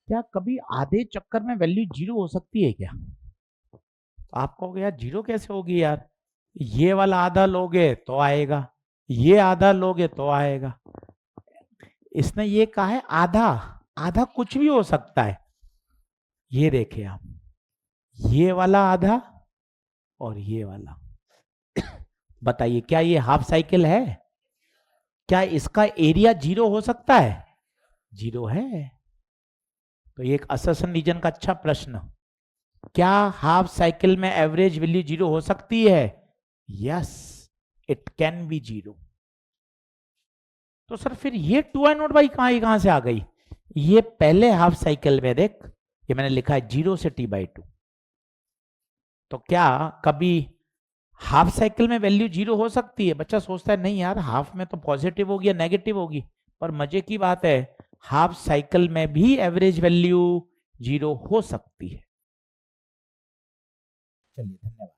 क्या कभी आधे चक्कर में वैल्यू 0 हो सकती है क्या? आप कहोगे यार 0 कैसे होगी यार, ये वाला आधा लोगे तो आएगा, ये आधा लोगे तो आएगा। इसने ये कहा है आधा, आधा कुछ भी हो सकता है। ये देखिए आप, ये वाला आधा और ये वाला। बताइए क्या ये हाफ साइकिल है? क्या इसका एरिया 0 हो सकता है? 0 है। तो ये एक असर्शन रीजन का अच्छा प्रश्न। क्या हाफ साइकिल में एवरेज वैल्यू 0 हो सकती है? Yes, it can be 0। तो सर फिर ये 2I0 कहां से आ गई? ये पहले हाफ साइकिल में देख, ये मैंने लिखा है 0 से T/2। तो क्या कभी हाफ साइकिल में वैल्यू 0 हो सकती है? बच्चा सोचता है नहीं यार, हाफ में तो पॉजिटिव होगी या नेगेटिव होगी। पर मजे की बात है, हाफ साइकिल में भी एवरेज वैल्यू 0 हो सकती है। चलिए धन्यवाद।